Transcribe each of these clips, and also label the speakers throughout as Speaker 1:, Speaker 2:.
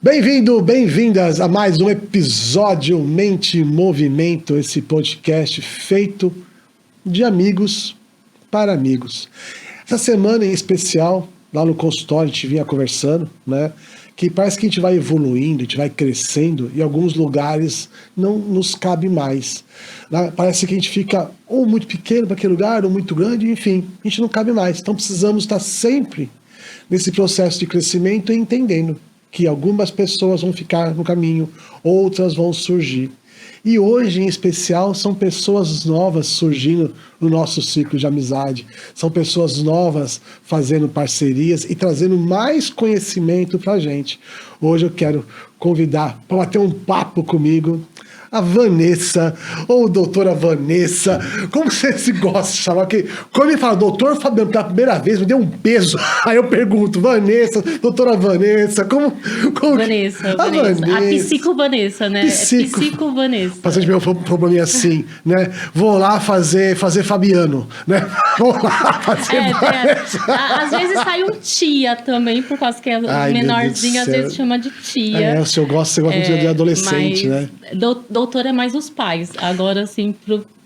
Speaker 1: Bem-vindo, bem-vindas a mais um episódio Mente em Movimento, esse podcast feito de amigos para amigos. Essa semana em especial, lá no consultório, a gente vinha conversando, né? Que parece que a gente vai evoluindo, a gente vai crescendo e alguns lugares não nos cabe mais. Parece que a gente fica ou muito pequeno para aquele lugar, ou muito grande, enfim, a gente não cabe mais. Então precisamos estar sempre nesse processo de crescimento e entendendo que algumas pessoas vão ficar no caminho, outras vão surgir. E hoje, em especial, são pessoas novas surgindo no nosso ciclo de amizade. São pessoas novas fazendo parcerias e trazendo mais conhecimento para a gente. Hoje eu quero convidar para bater um papo comigo a Vanessa, ou doutora Vanessa, como você se gosta de chamar? Porque quando ele fala doutor Fabiano pela primeira vez, me deu um peso. Aí eu pergunto, Vanessa, doutora Vanessa, como
Speaker 2: Vanessa.
Speaker 1: Vanessa.
Speaker 2: A psico Vanessa, né? Psico Vanessa.
Speaker 1: Paciente meu probleminha assim, né? Vou lá fazer Fabiano, né? Vou lá fazer Vanessa.
Speaker 2: Às vezes sai um tia também, por causa que é menorzinho, às vezes chama de tia.
Speaker 1: Você gosta muito de adolescente, né?
Speaker 2: Doutor é mais os pais. Agora, assim,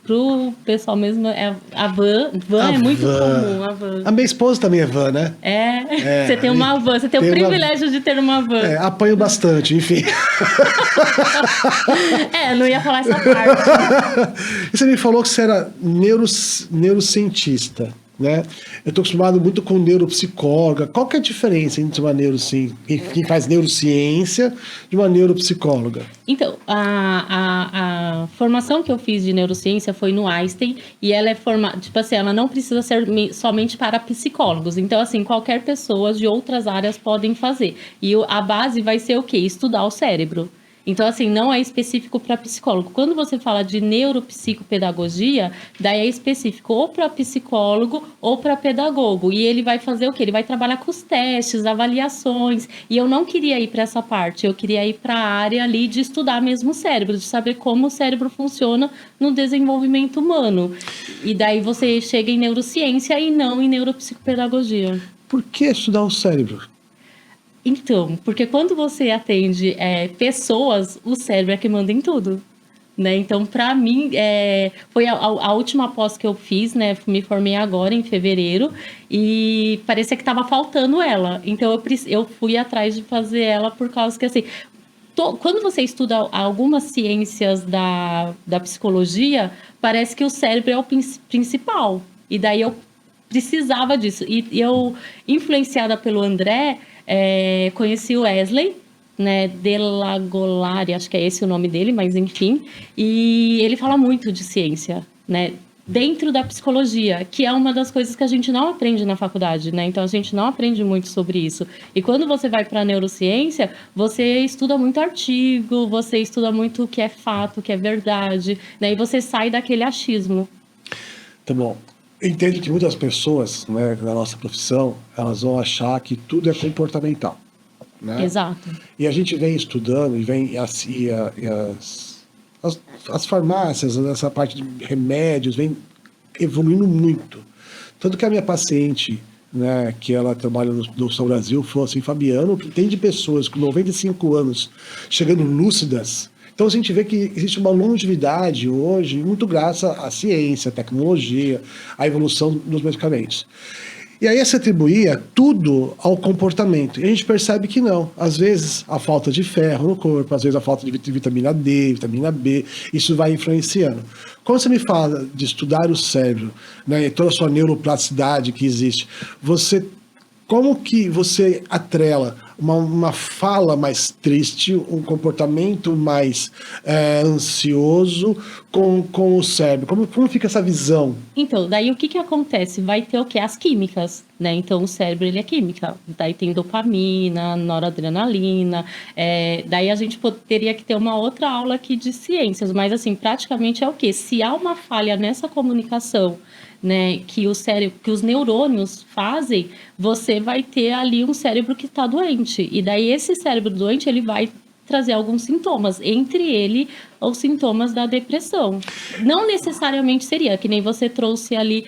Speaker 2: pro pessoal mesmo, a van é muito comum, a van.
Speaker 1: A minha esposa também é van, né?
Speaker 2: Você tem uma van, você tem o privilégio de ter uma van.
Speaker 1: Apanho bastante, enfim.
Speaker 2: Não ia falar essa parte.
Speaker 1: E você me falou que você era neurocientista, né? Eu estou acostumado muito com neuropsicóloga. Qual que é a diferença entre uma quem faz neurociência de uma neuropsicóloga?
Speaker 2: Então, a formação que eu fiz de neurociência foi no Einstein e ela é formada, tipo assim, ela não precisa ser somente para psicólogos. Então, assim, qualquer pessoa de outras áreas podem fazer. E a base vai ser o quê? Estudar o cérebro. Então, assim, não é específico para psicólogo. Quando você fala de neuropsicopedagogia, daí é específico ou para psicólogo ou para pedagogo. E ele vai fazer o quê? Ele vai trabalhar com os testes, avaliações. E eu não queria ir para essa parte. Eu queria ir para a área ali de estudar mesmo o cérebro, de saber como o cérebro funciona no desenvolvimento humano. E daí você chega em neurociência e não em neuropsicopedagogia.
Speaker 1: Por que estudar o cérebro?
Speaker 2: Então, porque quando você atende pessoas, o cérebro é que manda em tudo, né? Então, para mim, foi a última pós que eu fiz, né? Me formei agora, em fevereiro, e parecia que estava faltando ela. Então, eu fui atrás de fazer ela por causa que, assim, quando você estuda algumas ciências da psicologia, parece que o cérebro é o principal. E daí eu precisava disso. E eu, influenciada pelo André, conheci o Wesley, né, Delagolari, acho que é esse o nome dele, mas enfim, e ele fala muito de ciência, né, dentro da psicologia, que é uma das coisas que a gente não aprende na faculdade, né, então a gente não aprende muito sobre isso, e quando você vai para a neurociência, você estuda muito artigo, você estuda muito o que é fato, o que é verdade, né, e você sai daquele achismo.
Speaker 1: Tá bom. Eu entendo que muitas pessoas, né, na nossa profissão, elas vão achar que tudo é comportamental, né?
Speaker 2: Exato.
Speaker 1: E a gente vem estudando e vem as farmácias, essa parte de remédios, vem evoluindo muito. Tanto que a minha paciente, né, que ela trabalha no São Brasil, falou assim, Fabiano, que tem de pessoas com 95 anos chegando lúcidas. Então a gente vê que existe uma longevidade hoje, muito graças à ciência, à tecnologia, à evolução dos medicamentos. E aí se atribuía tudo ao comportamento. E a gente percebe que não. Às vezes a falta de ferro no corpo, às vezes a falta de vitamina D, vitamina B, isso vai influenciando. Quando você me fala de estudar o cérebro, né, e toda a sua neuroplasticidade que existe, como que você atrela uma fala mais triste, um comportamento mais ansioso com o cérebro? Como fica essa visão?
Speaker 2: Então, daí o que acontece? Vai ter o quê? As químicas, né? Então, o cérebro, ele é química. Daí tem dopamina, noradrenalina. Daí a gente teria que ter uma outra aula aqui de ciências. Mas, assim, praticamente é o quê? Se há uma falha nessa comunicação, né, que os neurônios fazem, você vai ter ali um cérebro que está doente. E daí esse cérebro doente, ele vai trazer alguns sintomas, entre ele os sintomas da depressão. Não necessariamente seria, que nem você trouxe ali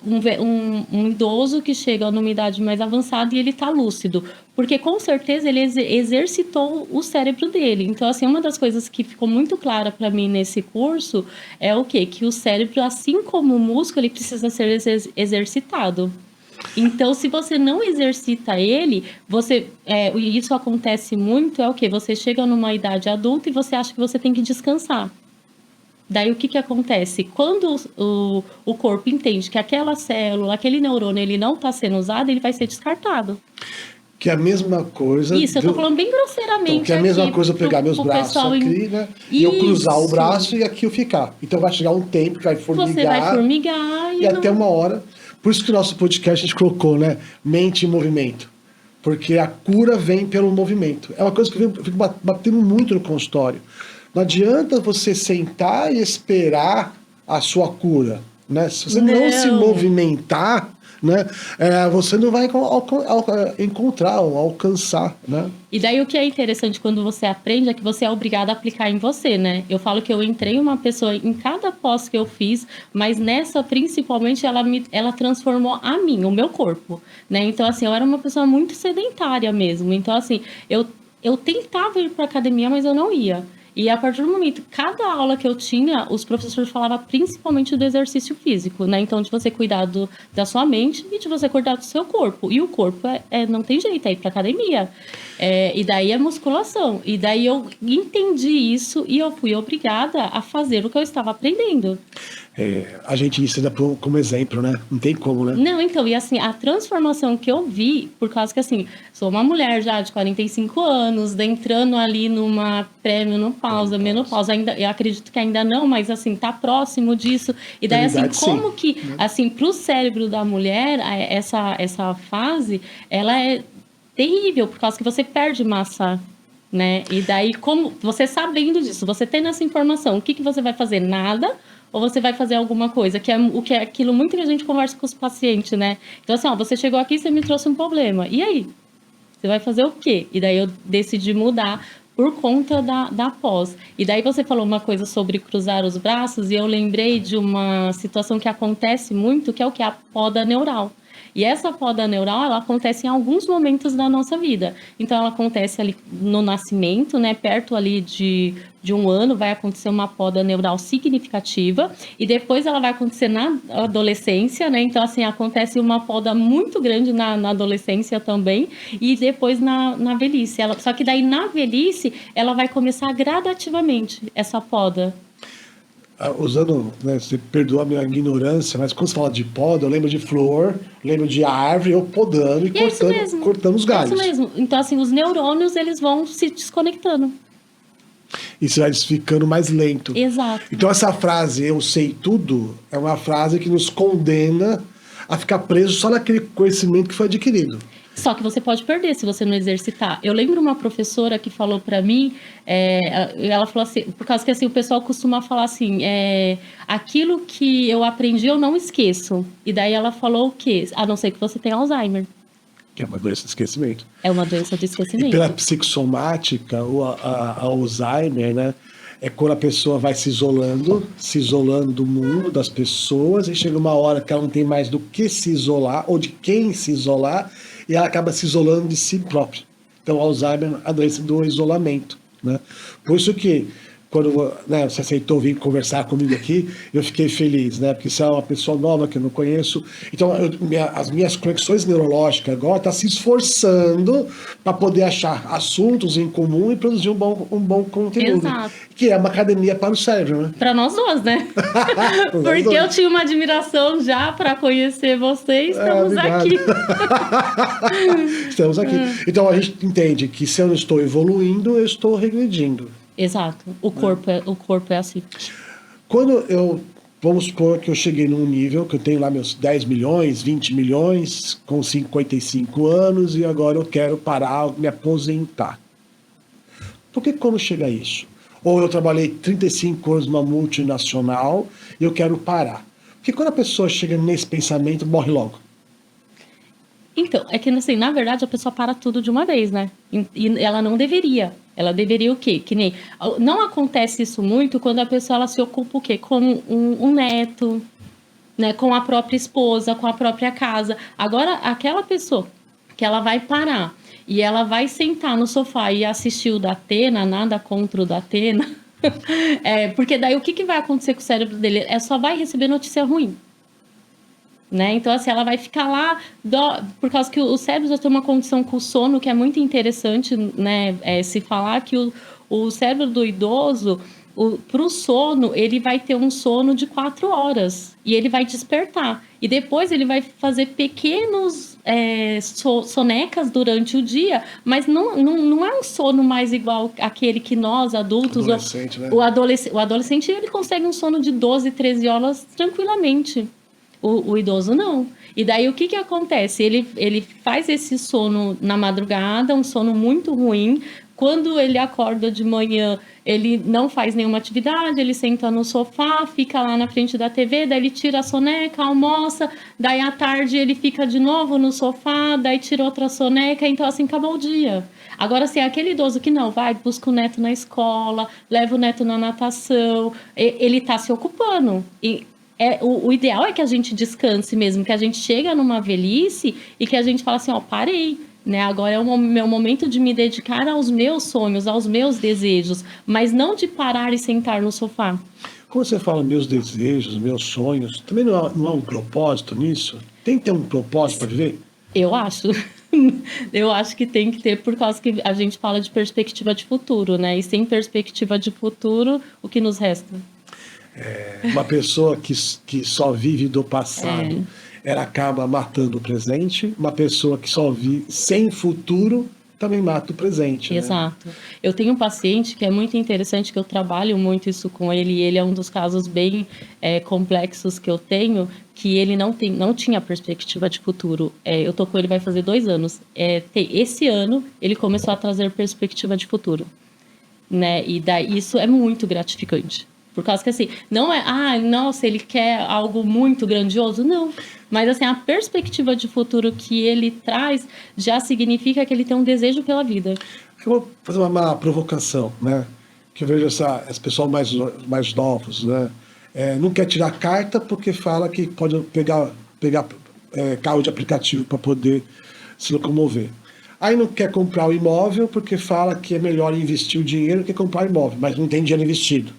Speaker 2: um idoso que chega numa idade mais avançada e ele está lúcido, porque com certeza ele exercitou o cérebro dele. Então, assim, uma das coisas que ficou muito clara para mim nesse curso é o quê? Que o cérebro, assim como o músculo, ele precisa ser exercitado. Então, se você não exercita ele, e isso acontece muito, é o quê? Você chega numa idade adulta e você acha que você tem que descansar. Daí, o que acontece? Quando o corpo entende que aquela célula, aquele neurônio, ele não está sendo usado, ele vai ser descartado.
Speaker 1: Que é a mesma coisa...
Speaker 2: Isso, eu tô falando bem grosseiramente.
Speaker 1: Então, que é a mesma coisa eu pegar meus braços aqui, né? E eu cruzar o braço e aqui eu ficar. Então, vai chegar um tempo que vai formigar.
Speaker 2: Você vai formigar
Speaker 1: e até uma hora... Por isso que o nosso podcast a gente colocou, né? Mente em movimento. Porque a cura vem pelo movimento. É uma coisa que eu fico batendo muito no consultório. Não adianta você sentar e esperar a sua cura, né? Se você não se movimentar, né? Você não vai encontrar ou alcançar, né?
Speaker 2: E daí o que é interessante quando você aprende é que você é obrigado a aplicar em você, né? Eu falo que eu entrei uma pessoa em cada pós que eu fiz, mas nessa principalmente ela transformou a mim, o meu corpo, né? Então assim, eu era uma pessoa muito sedentária mesmo. Então assim, eu tentava ir para academia, mas eu não ia. E a partir do momento, cada aula que eu tinha, os professores falavam principalmente do exercício físico, né? Então, de você cuidar da sua mente e de você cuidar do seu corpo. E o corpo não tem jeito, é ir pra academia. E daí é musculação. E daí eu entendi isso e eu fui obrigada a fazer o que eu estava aprendendo.
Speaker 1: A gente ensina como exemplo, né? Não tem como, né?
Speaker 2: Não, então, e assim, a transformação que eu vi, por causa que assim, sou uma mulher já de 45 anos, entrando ali numa pré-menopausa, menopausa, ainda, eu acredito que ainda não, mas assim, tá próximo disso. E daí, assim, como que, assim, pro cérebro da mulher, essa fase, ela é terrível, por causa que você perde massa, né? E daí, como você sabendo disso, você tendo essa informação, o que você vai fazer? Nada. Ou você vai fazer alguma coisa, que é aquilo muito que a gente conversa com os pacientes, né? Então, assim, você chegou aqui e você me trouxe um problema. E aí? Você vai fazer o quê? E daí eu decidi mudar por conta da pós. E daí você falou uma coisa sobre cruzar os braços, e eu lembrei de uma situação que acontece muito, que é o que? A poda neural. E essa poda neural, ela acontece em alguns momentos da nossa vida. Então, ela acontece ali no nascimento, né? Perto ali de 1 ano, vai acontecer uma poda neural significativa. E depois ela vai acontecer na adolescência, né? Então, assim, acontece uma poda muito grande na adolescência também. E depois na velhice. Só que daí, na velhice, ela vai começar gradativamente, essa poda.
Speaker 1: Usando, né, você perdoa a minha ignorância, mas quando você fala de poda, eu lembro de flor, lembro de árvore, eu podando e cortando os galhos.
Speaker 2: É isso mesmo. Então, assim, os neurônios, eles vão se desconectando.
Speaker 1: E você vai ficando mais lento.
Speaker 2: Exato.
Speaker 1: Então, essa frase, eu sei tudo, é uma frase que nos condena a ficar preso só naquele conhecimento que foi adquirido.
Speaker 2: Só que você pode perder se você não exercitar. Eu lembro uma professora que falou para mim, ela falou assim, por causa que assim, o pessoal costuma falar assim, aquilo que eu aprendi eu não esqueço. E daí ela falou o quê? A não ser que você tenha Alzheimer.
Speaker 1: Que é uma doença de esquecimento.
Speaker 2: É uma doença de esquecimento.
Speaker 1: E pela psicossomática, a Alzheimer, né? É quando a pessoa vai se isolando do mundo, das pessoas, e chega uma hora que ela não tem mais do que se isolar, ou de quem se isolar, e ela acaba se isolando de si própria. Então, Alzheimer é a doença do isolamento, né? Por isso que, quando, né, você aceitou vir conversar comigo aqui, eu fiquei feliz, né? Porque você é uma pessoa nova que eu não conheço. Então, as minhas conexões neurológicas agora estão se esforçando para poder achar assuntos em comum e produzir um bom conteúdo.
Speaker 2: Exato.
Speaker 1: Que é uma academia para o cérebro, né?
Speaker 2: Para nós dois, né? Porque eu tinha uma admiração já para conhecer vocês. Estamos aqui.
Speaker 1: Estamos aqui. Então, a gente entende que se eu não estou evoluindo, eu estou regredindo.
Speaker 2: Exato. O corpo é assim.
Speaker 1: Quando vamos supor que eu cheguei num nível que eu tenho lá meus 10 milhões, 20 milhões, com 55 anos, e agora eu quero parar, me aposentar. Por que quando chega isso? Ou eu trabalhei 35 anos numa multinacional e eu quero parar. Porque quando a pessoa chega nesse pensamento, morre logo.
Speaker 2: Então, é que assim, na verdade a pessoa para tudo de uma vez, né? E ela não deveria. Ela deveria o quê? Que nem... Não acontece isso muito quando a pessoa ela se ocupa o quê? Com um neto, né? Com a própria esposa, com a própria casa. Agora, aquela pessoa que ela vai parar e ela vai sentar no sofá e assistir o Datena, nada contra o Datena, porque daí o que vai acontecer com o cérebro dele? Só vai receber notícia ruim. Né? Então, assim, ela vai ficar lá, por causa que o cérebro já tem uma condição com o sono que é muito interessante, né? Se falar que o cérebro do idoso, para o sono, ele vai ter um sono de 4 horas e ele vai despertar. E depois ele vai fazer pequenos sonecas durante o dia, mas não é um sono mais igual aquele que nós, adultos...
Speaker 1: Adolescente, né?
Speaker 2: O adolescente, ele consegue um sono de 12, 13 horas tranquilamente. O idoso não. E daí o que acontece? Ele faz esse sono na madrugada, um sono muito ruim. Quando ele acorda de manhã, ele não faz nenhuma atividade, ele senta no sofá, fica lá na frente da TV, daí ele tira a soneca, almoça, daí à tarde ele fica de novo no sofá, daí tira outra soneca, então assim, acabou o dia. Agora, assim, aquele idoso que não vai, busca o neto na escola, leva o neto na natação, ele está se ocupando. O ideal é que a gente descanse mesmo, que a gente chega numa velhice e que a gente fala assim, parei, né? Agora é o meu momento de me dedicar aos meus sonhos, aos meus desejos, mas não de parar e sentar no sofá.
Speaker 1: Quando você fala meus desejos, meus sonhos, também não há um propósito nisso? Tem que ter um propósito para viver?
Speaker 2: Eu acho. Eu acho que tem que ter, por causa que a gente fala de perspectiva de futuro, né? E sem perspectiva de futuro, o que nos resta?
Speaker 1: Uma pessoa que só vive do passado, ela acaba matando o presente. Uma pessoa que só vive sem futuro também mata o presente.
Speaker 2: Exato. Né? Eu tenho um paciente que é muito interessante, que eu trabalho muito isso com ele, e ele é um dos casos bem complexos que eu tenho, que ele não tinha perspectiva de futuro. Eu tô com ele, vai fazer 2 anos. Esse ano, ele começou a trazer perspectiva de futuro. Né? E daí, isso é muito gratificante. Por causa que, assim, não é... nossa, ele quer algo muito grandioso. Não. Mas, assim, a perspectiva de futuro que ele traz já significa que ele tem um desejo pela vida.
Speaker 1: Eu vou fazer uma provocação, né? Que eu vejo esse pessoal mais novos, né? Não quer tirar carta porque fala que pode pegar carro de aplicativo para poder se locomover. Aí não quer comprar o imóvel porque fala que é melhor investir o dinheiro que comprar o imóvel, mas não tem dinheiro investido.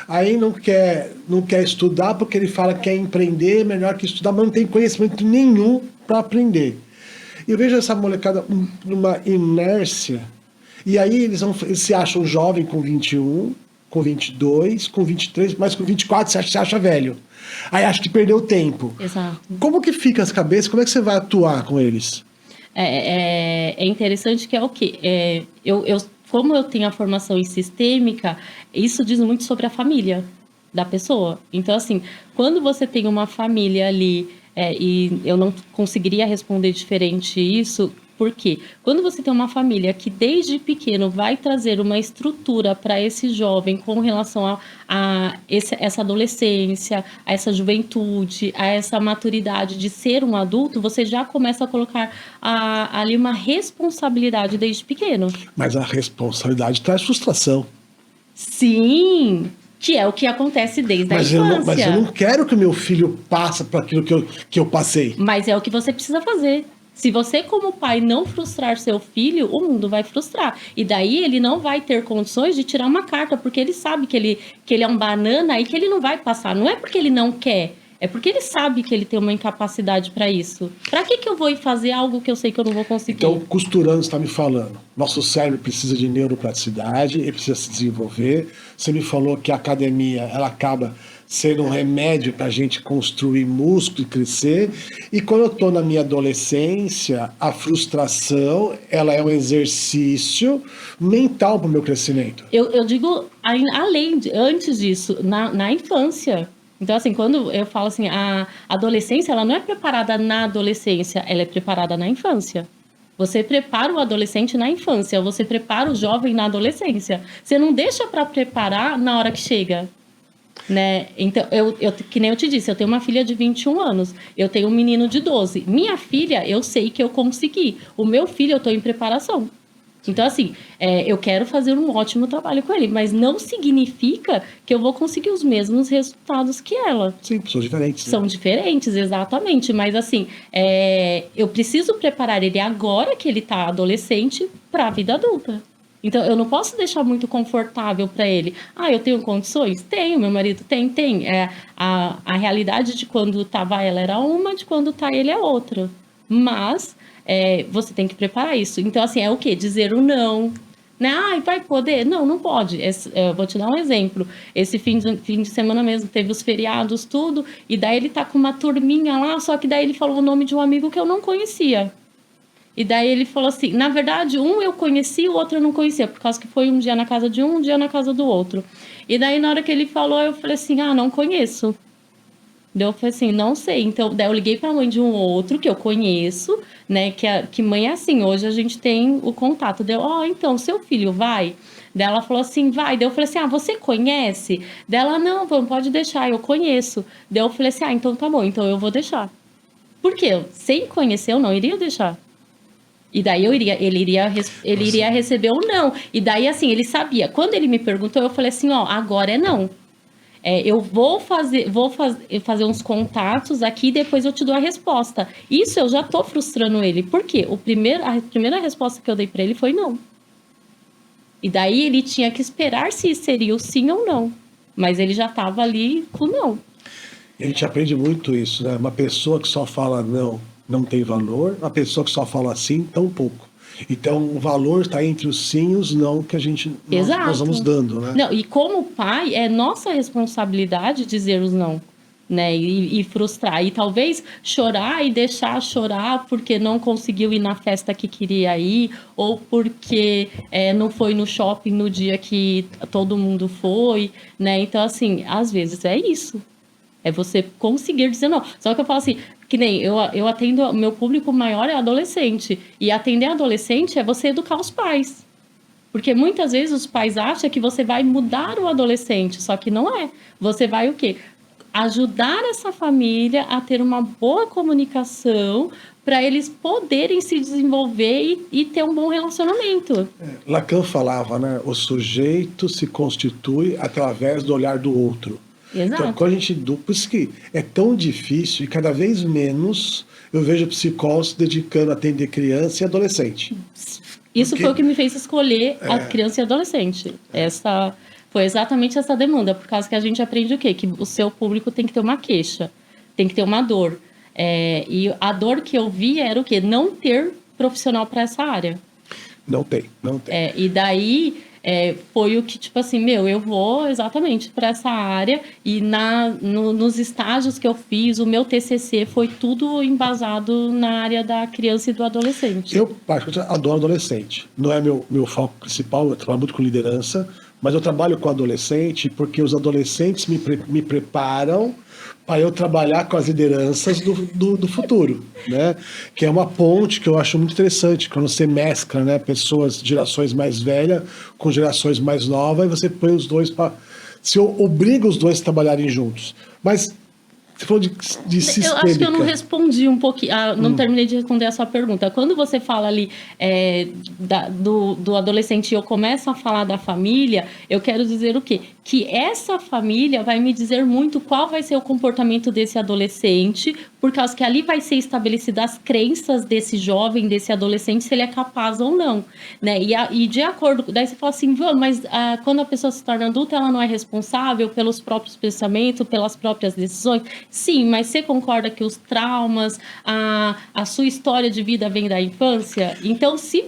Speaker 1: Aí não quer estudar porque ele fala que quer empreender, melhor que estudar, mas não tem conhecimento nenhum para aprender. E eu vejo essa molecada numa inércia, e aí eles se acham jovem com 21, com 22, com 23, mas com 24 se acha velho. Aí acha que perdeu tempo.
Speaker 2: Exato.
Speaker 1: Como que fica as cabeças? Como é que você vai atuar com eles?
Speaker 2: É interessante que é o quê? Como eu tenho a formação em sistêmica, isso diz muito sobre a família da pessoa. Então, assim, quando você tem uma família ali, e eu não conseguiria responder diferente isso, por quê? Quando você tem uma família que desde pequeno vai trazer uma estrutura para esse jovem com relação a essa adolescência, a essa juventude, a essa maturidade de ser um adulto, você já começa a colocar ali uma responsabilidade desde pequeno.
Speaker 1: Mas a responsabilidade traz frustração.
Speaker 2: Sim, que é o que acontece desde a infância.
Speaker 1: Mas eu não quero que o meu filho passe por aquilo que eu passei.
Speaker 2: Mas é o que você precisa fazer. Se você, como pai, não frustrar seu filho, o mundo vai frustrar. E daí ele não vai ter condições de tirar uma carta, porque ele sabe que ele é um banana e que ele não vai passar. Não é porque ele não quer, é porque ele sabe que ele tem uma incapacidade para isso. Para que eu vou fazer algo que eu sei que eu não vou conseguir?
Speaker 1: Então, costurando, você está me falando. Nosso cérebro precisa de neuroplasticidade, ele precisa se desenvolver. Você me falou que a academia, ela acaba sendo um remédio para a gente construir músculo e crescer. E quando eu estou na minha adolescência, a frustração, ela é um exercício mental para o meu crescimento.
Speaker 2: Eu digo, antes disso, na infância. Então, assim, quando eu falo assim, a adolescência, ela não é preparada na adolescência, ela é preparada na infância. Você prepara o adolescente na infância, você prepara o jovem na adolescência. Você não deixa para preparar na hora que chega. Né? Então, que nem eu te disse, eu tenho uma filha de 21 anos, eu tenho um menino de 12. Minha filha, eu sei que eu consegui. O meu filho, eu estou em preparação. Então, assim, eu quero fazer um ótimo trabalho com ele, mas não significa que eu vou conseguir os mesmos resultados que ela.
Speaker 1: Sim, são diferentes.
Speaker 2: São diferentes, exatamente. Mas, assim, eu preciso preparar ele agora que ele está adolescente para a vida adulta. Então, eu não posso deixar muito confortável para ele. Eu tenho condições? Tenho, meu marido tem. A realidade de quando estava ela era uma, de quando está ele é outra. Mas você tem que preparar isso. Então, assim, é o quê? Dizer o não. Né? Vai poder? Não pode. Eu vou te dar um exemplo. Esse fim de semana mesmo, teve os feriados, tudo, e daí ele tá com uma turminha lá, só que daí ele falou o nome de um amigo que eu não conhecia. E daí ele falou assim, na verdade, um eu conheci, o outro eu não conhecia, por causa que foi um dia na casa de um dia na casa do outro. E daí, na hora que ele falou, eu falei assim, não conheço. Daí eu falei assim, não sei. Então, daí eu liguei pra mãe de um outro que eu conheço, né? Que mãe é assim, hoje a gente tem o contato. Deu, então, seu filho vai? Daí ela falou assim, vai. Daí eu falei assim, você conhece? Daí ela, não, pode deixar, eu conheço. Daí eu falei assim, então tá bom, então eu vou deixar. Por quê? Sem conhecer, eu não iria deixar. E daí ele iria receber ou não. E daí, assim, ele sabia. Quando ele me perguntou, eu falei assim, agora é não. Eu vou fazer uns contatos aqui e depois eu te dou a resposta. Isso eu já tô frustrando ele. Por quê? A primeira resposta que eu dei para ele foi não. E daí ele tinha que esperar se seria o sim ou não. Mas ele já estava ali com não.
Speaker 1: A gente aprende muito isso, né? Uma pessoa que só fala não tem valor, uma pessoa que só fala sim, tão pouco. Então, o valor está entre os sim e os não que nós vamos dando, né?
Speaker 2: Não, e como pai, é nossa responsabilidade dizer os não, né? E frustrar. E talvez chorar e deixar chorar porque não conseguiu ir na festa que queria ir, ou porque não foi no shopping no dia que todo mundo foi, né? Então, assim, às vezes é isso. É você conseguir dizer não. Só que eu falo assim, que nem eu atendo, meu público maior é adolescente. E atender adolescente é você educar os pais. Porque muitas vezes os pais acham que você vai mudar o adolescente, só que não é. Você vai o quê? Ajudar essa família a ter uma boa comunicação para eles poderem se desenvolver e ter um bom relacionamento.
Speaker 1: Lacan falava, né? O sujeito se constitui através do olhar do outro.
Speaker 2: Exato.
Speaker 1: Então, quando a gente por isso que é tão difícil e cada vez menos eu vejo psicólogos se dedicando a atender criança e adolescente.
Speaker 2: Isso foi o que me fez escolher a criança e adolescente. Foi exatamente essa demanda, por causa que a gente aprende o quê? Que o seu público tem que ter uma queixa, tem que ter uma dor. E a dor que eu vi era o quê? Não ter profissional para essa área.
Speaker 1: Não tem.
Speaker 2: E daí... foi o que, tipo assim, eu vou exatamente para essa área e nos estágios que eu fiz, o meu TCC foi tudo embasado na área da criança e do adolescente.
Speaker 1: Eu, particularmente, adoro adolescente. Não é meu foco principal, eu trabalho muito com liderança, mas eu trabalho com adolescente porque os adolescentes me preparam para eu trabalhar com as lideranças do futuro, né? Que é uma ponte que eu acho muito interessante, quando você mescla, né, pessoas, gerações mais velhas com gerações mais novas, e você põe os dois para... Se obriga os dois a trabalhar juntos. Mas você falou de sistêmica.
Speaker 2: Eu acho que eu não respondi um pouquinho, não terminei de responder a sua pergunta. Quando você fala ali do adolescente e eu começo a falar da família, eu quero dizer o quê? Que essa família vai me dizer muito qual vai ser o comportamento desse adolescente, por causa que ali vai ser estabelecida as crenças desse jovem, desse adolescente, se ele é capaz ou não, né? E de acordo, daí você fala assim, mas quando a pessoa se torna adulta, ela não é responsável pelos próprios pensamentos, pelas próprias decisões? Sim, mas você concorda que os traumas, a sua história de vida vem da infância? Então, se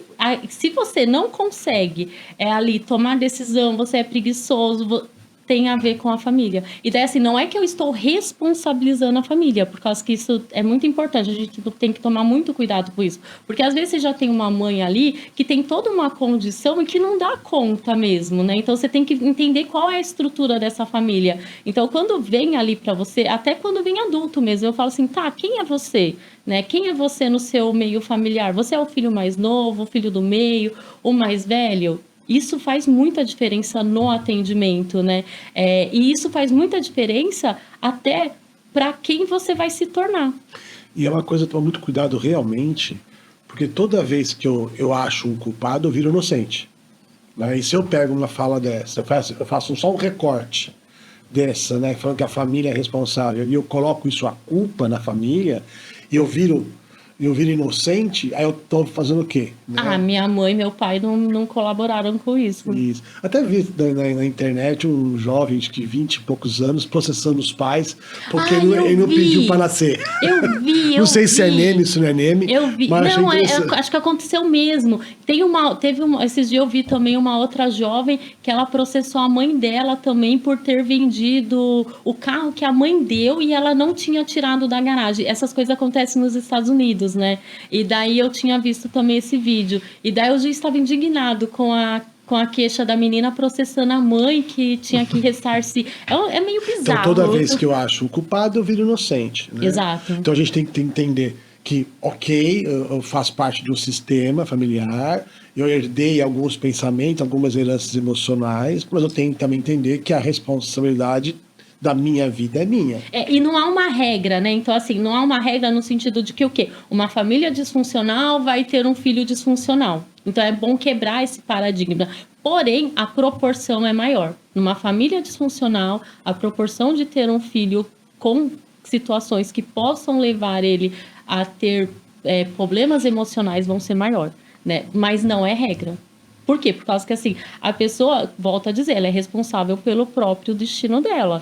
Speaker 2: você não consegue ali tomar decisão, você é preguiçoso, tem a ver com a família. E daí, assim, não é que eu estou responsabilizando a família, por causa que isso é muito importante, a gente tem que tomar muito cuidado com isso. Porque às vezes você já tem uma mãe ali que tem toda uma condição e que não dá conta mesmo, né? Então você tem que entender qual é a estrutura dessa família. Então, quando vem ali para você, até quando vem adulto mesmo, eu falo assim, quem é você? Né? Quem é você no seu meio familiar? Você é o filho mais novo, o filho do meio, o mais velho? Isso faz muita diferença no atendimento, né? E isso faz muita diferença até para quem você vai se tornar.
Speaker 1: E é uma coisa, tomar muito cuidado realmente, Porque toda vez que eu acho um culpado, eu viro inocente. Né? E se eu pego uma fala dessa, eu faço só um recorte dessa, né, falando que a família é responsável, e eu coloco isso, a culpa na família, e eu viro inocente, aí eu tô fazendo o quê? Né?
Speaker 2: Minha mãe e meu pai não colaboraram com isso.
Speaker 1: Isso. Até vi na internet um jovem de 20 e poucos anos processando os pais porque ele não pediu para nascer.
Speaker 2: Eu vi,
Speaker 1: Não sei se é meme, se não é meme.
Speaker 2: Eu vi.
Speaker 1: Mas
Speaker 2: Não, acho que aconteceu mesmo. Esses dias eu vi também uma outra jovem que ela processou a mãe dela também por ter vendido o carro que a mãe deu e ela não tinha tirado da garagem. Essas coisas acontecem nos Estados Unidos, né? E daí eu tinha visto também esse vídeo. E daí eu já estava indignado com a queixa da menina processando a mãe que tinha que ressarcir. É meio bizarro.
Speaker 1: Então, toda vez que eu acho o culpado, eu viro inocente. Né?
Speaker 2: Exato.
Speaker 1: Então, a gente tem que entender que, ok, eu faço parte do sistema familiar, eu herdei alguns pensamentos, algumas heranças emocionais, mas eu tenho que também entender que a responsabilidade da minha vida é minha.
Speaker 2: E não há uma regra, né? Então, assim, não há uma regra no sentido de que o quê? Uma família disfuncional vai ter um filho disfuncional. Então, é bom quebrar esse paradigma. Porém, a proporção é maior. Numa família disfuncional, a proporção de ter um filho com situações que possam levar ele a ter problemas emocionais vão ser maior, né? Mas não é regra. Por quê? Por causa que, assim, a pessoa, volta a dizer, ela é responsável pelo próprio destino dela.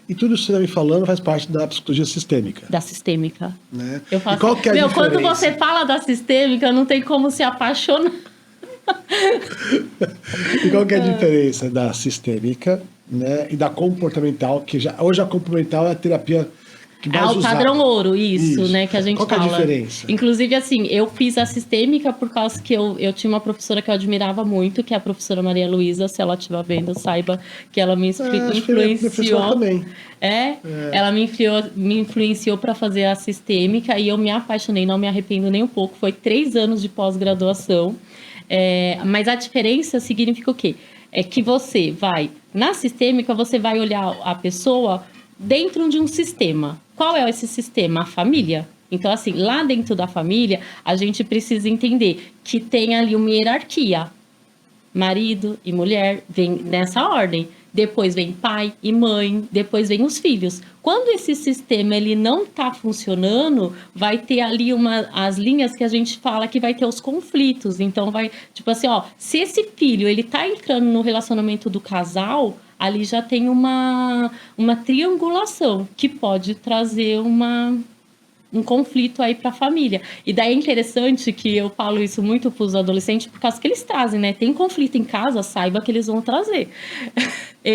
Speaker 1: E tudo isso que você está me falando faz parte da psicologia sistêmica.
Speaker 2: Da sistêmica.
Speaker 1: Né?
Speaker 2: Eu faço,
Speaker 1: e qual que é a diferença?
Speaker 2: Quando você fala da sistêmica, não tem como se apaixonar.
Speaker 1: E qual que é a diferença da sistêmica, né, e da comportamental, que hoje a comportamental é a terapia que mais
Speaker 2: o
Speaker 1: usada.
Speaker 2: padrão ouro, isso, né, que a gente
Speaker 1: qual
Speaker 2: fala.
Speaker 1: Qual é a diferença?
Speaker 2: Inclusive, assim, eu fiz a sistêmica por causa que eu tinha uma professora que eu admirava muito, que é a professora Maria Luísa. Se ela estiver vendo, saiba que ela me influenciou.
Speaker 1: Também.
Speaker 2: Ela me influenciou para fazer a sistêmica e eu me apaixonei, não me arrependo nem um pouco. Foi 3 anos de pós-graduação. Mas a diferença significa o quê? É que você vai, na sistêmica, você vai olhar a pessoa dentro de um sistema. Qual é esse sistema? A família. Então, assim, lá dentro da família, a gente precisa entender que tem ali uma hierarquia. Marido e mulher, vem nessa ordem. Depois vem pai e mãe, depois vem os filhos. Quando esse sistema ele não está funcionando, vai ter ali as linhas que a gente fala que vai ter os conflitos. Então, vai, tipo assim, se esse filho ele está entrando no relacionamento do casal, ali já tem uma triangulação que pode trazer um conflito aí para a família. E daí é interessante que eu falo isso muito para os adolescentes, por causa que eles trazem, né? Tem conflito em casa, saiba que eles vão trazer.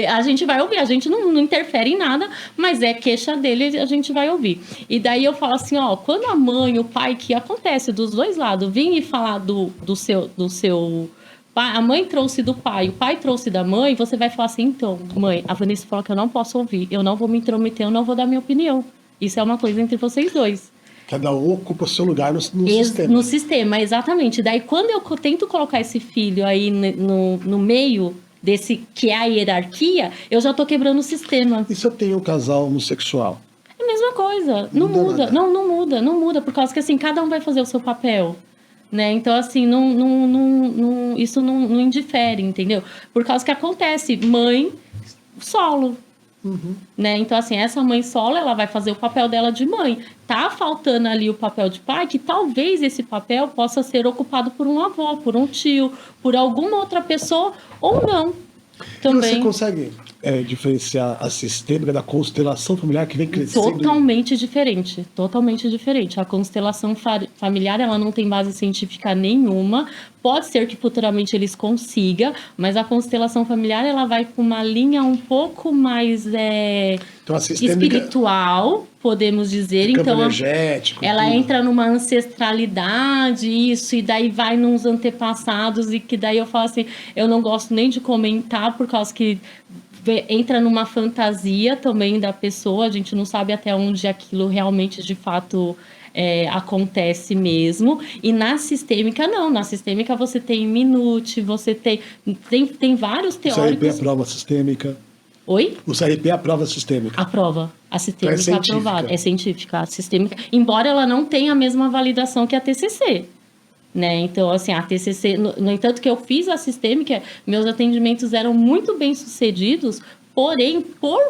Speaker 2: A gente vai ouvir, a gente não interfere em nada, mas é queixa dele, a gente vai ouvir. E daí eu falo assim, quando a mãe, o pai, que acontece dos dois lados, vir e falar do seu pai, a mãe trouxe do pai, o pai trouxe da mãe, você vai falar assim, então, mãe, a Vanessa falou que eu não posso ouvir, eu não vou me intrometer, eu não vou dar minha opinião. Isso é uma coisa entre vocês dois.
Speaker 1: Cada um ocupa o seu lugar no sistema.
Speaker 2: No sistema, exatamente. Daí, quando eu tento colocar esse filho aí no meio desse que é a hierarquia, eu já tô quebrando o sistema.
Speaker 1: E se eu tenho um casal homossexual?
Speaker 2: É a mesma coisa. Não muda. Não muda. Por causa que, assim, cada um vai fazer o seu papel. Né? Então, assim, isso não indifere, entendeu? Por causa que acontece, mãe solo.
Speaker 1: Uhum.
Speaker 2: Né? Então, assim, essa mãe solo, ela vai fazer o papel dela de mãe. Tá faltando ali o papel de pai, que talvez esse papel possa ser ocupado por um avô, por um tio, por alguma outra pessoa, ou não. Também.
Speaker 1: Você consegue diferenciar a sistêmica da constelação familiar que vem crescendo?
Speaker 2: Totalmente diferente. A constelação familiar, ela não tem base científica nenhuma. Pode ser que futuramente eles consigam, mas a constelação familiar, ela vai com uma linha um pouco mais
Speaker 1: então, a sistêmica,
Speaker 2: espiritual, podemos dizer. Então,
Speaker 1: energético,
Speaker 2: ela
Speaker 1: tudo.
Speaker 2: entra numa ancestralidade, isso, e daí vai nos antepassados, e que daí eu falo assim, eu não gosto nem de comentar, por causa que entra numa fantasia também da pessoa, a gente não sabe até onde aquilo realmente, de fato, acontece mesmo. E na sistêmica, não. Na sistêmica você tem Minute, você tem vários teóricos.
Speaker 1: O CRP aprova a sistêmica.
Speaker 2: Oi?
Speaker 1: O CRP aprova a sistêmica.
Speaker 2: Aprova. A sistêmica
Speaker 1: é
Speaker 2: aprovada. É científica. A sistêmica, embora ela não tenha a mesma validação que a TCC. né? Então, assim, a TCC... No entanto que eu fiz a sistêmica, meus atendimentos eram muito bem sucedidos, porém, por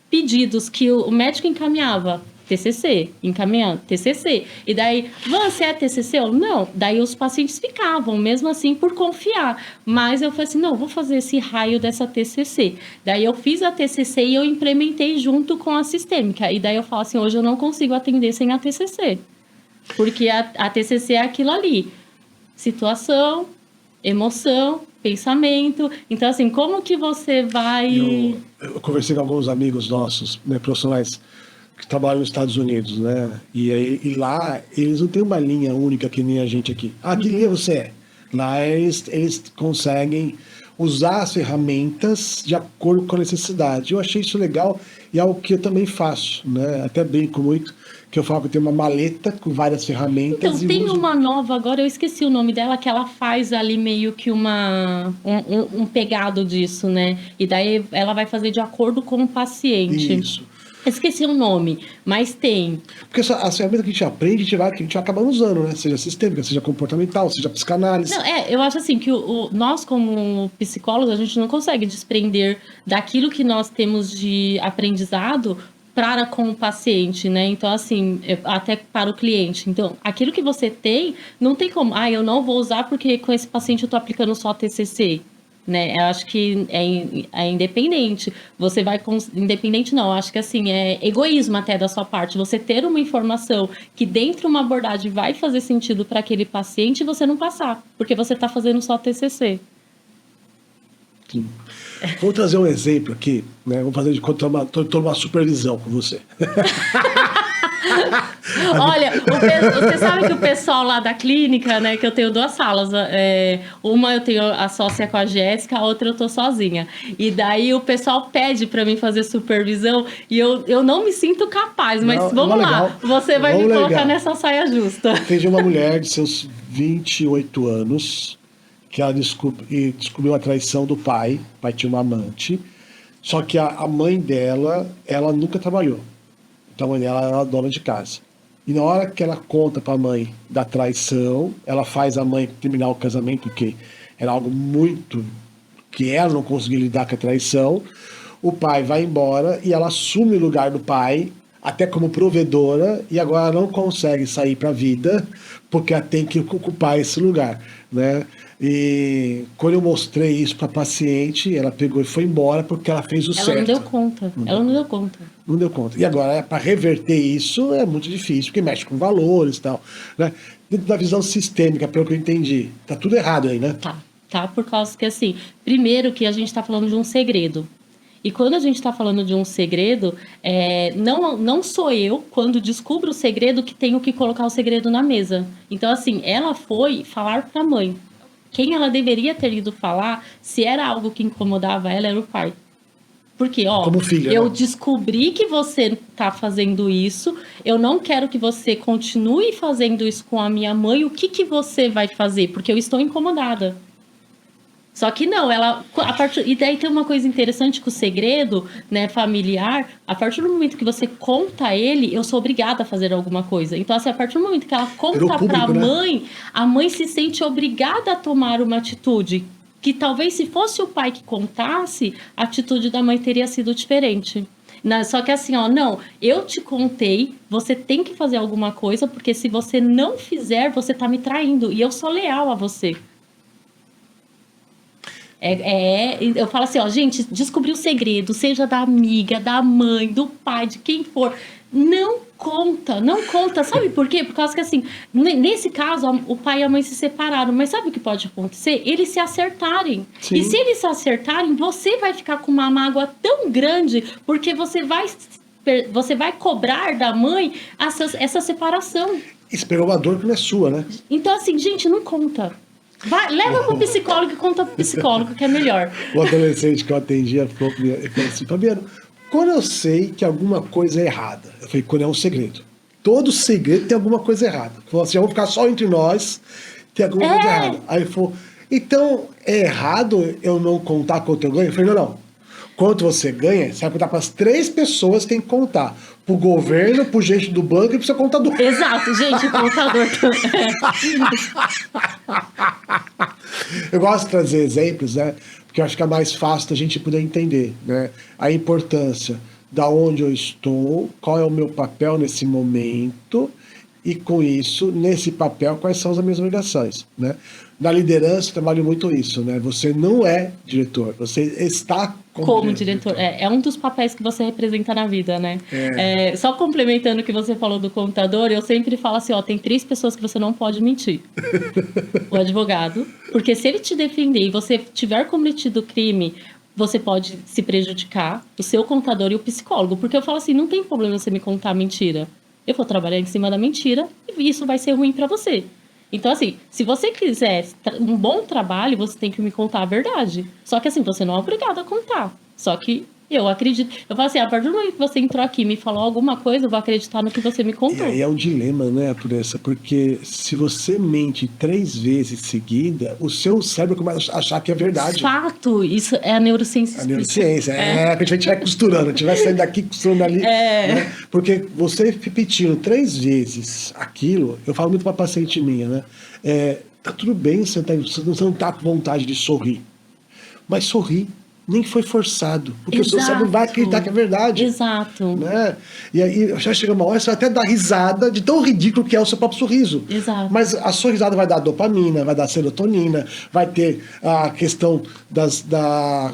Speaker 2: pedidos que o médico encaminhava, TCC, encaminhando, TCC. E daí, você é TCC? Eu, não. Daí os pacientes ficavam, mesmo assim, por confiar. Mas eu falei assim, não, vou fazer esse raio dessa TCC. Daí eu fiz a TCC e eu implementei junto com a sistêmica. E daí eu falo assim, hoje eu não consigo atender sem a TCC. Porque a TCC é aquilo ali. Situação, emoção, pensamento. Então, assim, como que você vai...
Speaker 1: Eu conversei com alguns amigos nossos, né, profissionais que trabalham nos Estados Unidos, né? E lá eles não têm uma linha única que nem a gente aqui. Ah, que linha você é? Lá eles conseguem usar as ferramentas de acordo com a necessidade. Eu achei isso legal e é algo que eu também faço, né? Até brinco muito, que eu falo que eu tenho uma maleta com várias ferramentas.
Speaker 2: Então, tem uma nova agora, eu esqueci o nome dela, que ela faz ali meio que um pegado disso, né? E daí ela vai fazer de acordo com o paciente.
Speaker 1: Isso.
Speaker 2: Esqueci o nome, mas tem.
Speaker 1: Porque as ferramentas que a gente aprende, a gente vai acabando usando, né? Seja sistêmica, seja comportamental, seja psicanálise.
Speaker 2: Não, eu acho assim que nós, como psicólogos, a gente não consegue desprender daquilo que nós temos de aprendizado para com o paciente, né? Então, assim, até para o cliente. Então, aquilo que você tem, não tem como. Eu não vou usar porque com esse paciente eu estou aplicando só TCC. Né? Eu acho que é independente. Você vai... Independente não, eu acho que assim, é egoísmo até da sua parte. Você ter uma informação que dentro de uma abordagem vai fazer sentido para aquele paciente e você não passar, porque você está fazendo só TCC.
Speaker 1: Sim. Vou trazer um exemplo aqui, né? Vou fazer de conta estou numa supervisão com você.
Speaker 2: Olha, você sabe que o pessoal lá da clínica, né, que eu tenho 2 salas, uma eu tenho a sócia com a Jéssica, a outra eu tô sozinha. E daí o pessoal pede para mim fazer supervisão e eu não me sinto capaz, mas não, vamos lá, legal. Você vai me colocar legal. Nessa saia justa.
Speaker 1: Tem uma mulher de seus 28 anos que ela descobriu a traição do pai. O pai tinha uma amante, só que a mãe dela, ela nunca trabalhou. Então a mãe dela era dona de casa. E na hora que ela conta para a mãe da traição, ela faz a mãe terminar o casamento, porque era algo muito que ela não conseguia lidar com a traição. O pai vai embora e ela assume o lugar do pai, até como provedora, e agora ela não consegue sair para a vida, porque ela tem que ocupar esse lugar, né? E quando eu mostrei isso para a paciente, ela pegou e foi embora porque ela fez o certo.
Speaker 2: Ela não deu conta.
Speaker 1: Não deu conta. E agora, para reverter isso, é muito difícil, porque mexe com valores e tal, né? Dentro da visão sistêmica, pelo que eu entendi, tá tudo errado aí, né?
Speaker 2: Tá, por causa que, assim, primeiro que a gente está falando de um segredo. E quando a gente está falando de um segredo, não sou eu, quando descubro o segredo, que tenho que colocar o segredo na mesa. Então, assim, ela foi falar para a mãe. Quem ela deveria ter ido falar, se era algo que incomodava ela, era o pai. Porque,
Speaker 1: como filha,
Speaker 2: eu
Speaker 1: né?
Speaker 2: descobri que você está fazendo isso, eu não quero que você continue fazendo isso com a minha mãe, o que você vai fazer? Porque eu estou incomodada. Só que não, e daí tem uma coisa interessante com o segredo, né, familiar, a partir do momento que você conta ele, eu sou obrigada a fazer alguma coisa. Então, assim, a partir do momento que ela conta para a mãe, né? A mãe se sente obrigada a tomar uma atitude, que talvez se fosse o pai que contasse, a atitude da mãe teria sido diferente. Só que assim, não, eu te contei, você tem que fazer alguma coisa, porque se você não fizer, você tá me traindo, e eu sou leal a você. Eu falo assim, gente, descobrir o segredo, seja da amiga, da mãe, do pai, de quem for, não conta, sabe por quê? Por causa que assim, nesse caso, o pai e a mãe se separaram, mas sabe o que pode acontecer? Eles se acertarem. Sim. E se eles se acertarem, você vai ficar com uma mágoa tão grande, porque você vai cobrar da mãe essa separação.
Speaker 1: Isso pegou uma dor que não é sua, né?
Speaker 2: Então assim, gente, não conta. Leva pro psicólogo e conta pro psicólogo, que é melhor.
Speaker 1: O adolescente que eu atendia falou assim, Fabiano, quando eu sei que alguma coisa é errada? Eu falei, quando é um segredo. Todo segredo tem alguma coisa errada. Ele falou assim, vamos ficar só entre nós, tem alguma coisa errada. Aí ele falou, então é errado eu não contar quanto eu ganho? Eu falei, não. Quanto você ganha, você vai contar para as 3 pessoas que tem que contar. Pro governo, pro gente do banco e pro seu contador.
Speaker 2: Exato, gente, o contador.
Speaker 1: Eu gosto de trazer exemplos, né? Porque eu acho que é mais fácil da gente poder entender, né? A importância da onde eu estou, qual é o meu papel nesse momento e, com isso, nesse papel, quais são as minhas obrigações, né? Na liderança, eu trabalho muito isso, né? Você não é diretor, você está
Speaker 2: como diretor. É um dos papéis que você representa na vida, né? Só complementando o que você falou do contador, eu sempre falo assim, ó, tem 3 pessoas que você não pode mentir. O advogado, porque se ele te defender e você tiver cometido crime, você pode se prejudicar, o seu contador e o psicólogo, porque eu falo assim, não tem problema você me contar mentira. Eu vou trabalhar em cima da mentira e isso vai ser ruim para você. Então, assim, se você quiser um bom trabalho, você tem que me contar a verdade. Só que, assim, você não é obrigado a contar. Só que eu acredito... Eu falo assim, a partir do momento que você entrou aqui e me falou alguma coisa, eu vou acreditar no que você me contou.
Speaker 1: E aí é um dilema, né, Pureza? Porque se você mente 3 vezes seguida, o seu cérebro começa a achar que é verdade.
Speaker 2: Fato! Isso é a neurociência.
Speaker 1: A neurociência. A gente vai costurando. A gente vai saindo daqui, costurando ali. Né? Porque você repetindo 3 vezes aquilo, eu falo muito para paciente minha, né? Tá tudo bem, você não tá com vontade de sorrir. Mas sorrir nem foi forçado, porque
Speaker 2: Exato.
Speaker 1: o seu cérebro vai acreditar que é verdade.
Speaker 2: Exato.
Speaker 1: Né? E aí já chega uma hora, você vai até dar risada de tão ridículo que é o seu próprio sorriso.
Speaker 2: Exato.
Speaker 1: Mas a sua risada vai dar dopamina, vai dar serotonina, vai ter a questão da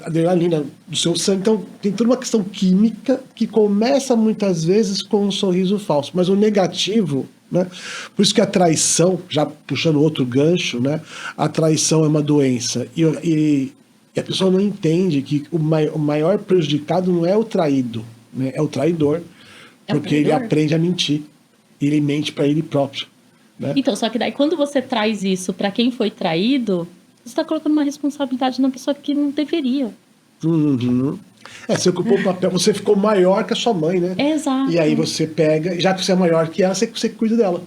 Speaker 1: adrenalina do seu sangue. Então, tem toda uma questão química que começa muitas vezes com um sorriso falso. Mas o negativo, né? Por isso que a traição, já puxando outro gancho, né? A traição é uma doença. E a pessoa não entende que o maior prejudicado não é o traído, né? É o traidor. Porque ele aprende a mentir. Ele mente para ele próprio. Né?
Speaker 2: Então, só que daí quando você traz isso para quem foi traído, você está colocando uma responsabilidade na pessoa que não deveria.
Speaker 1: Uhum. Você ocupou o papel, você ficou maior que a sua mãe, né?
Speaker 2: Exato.
Speaker 1: E aí você pega, já que você é maior que ela, você cuida dela.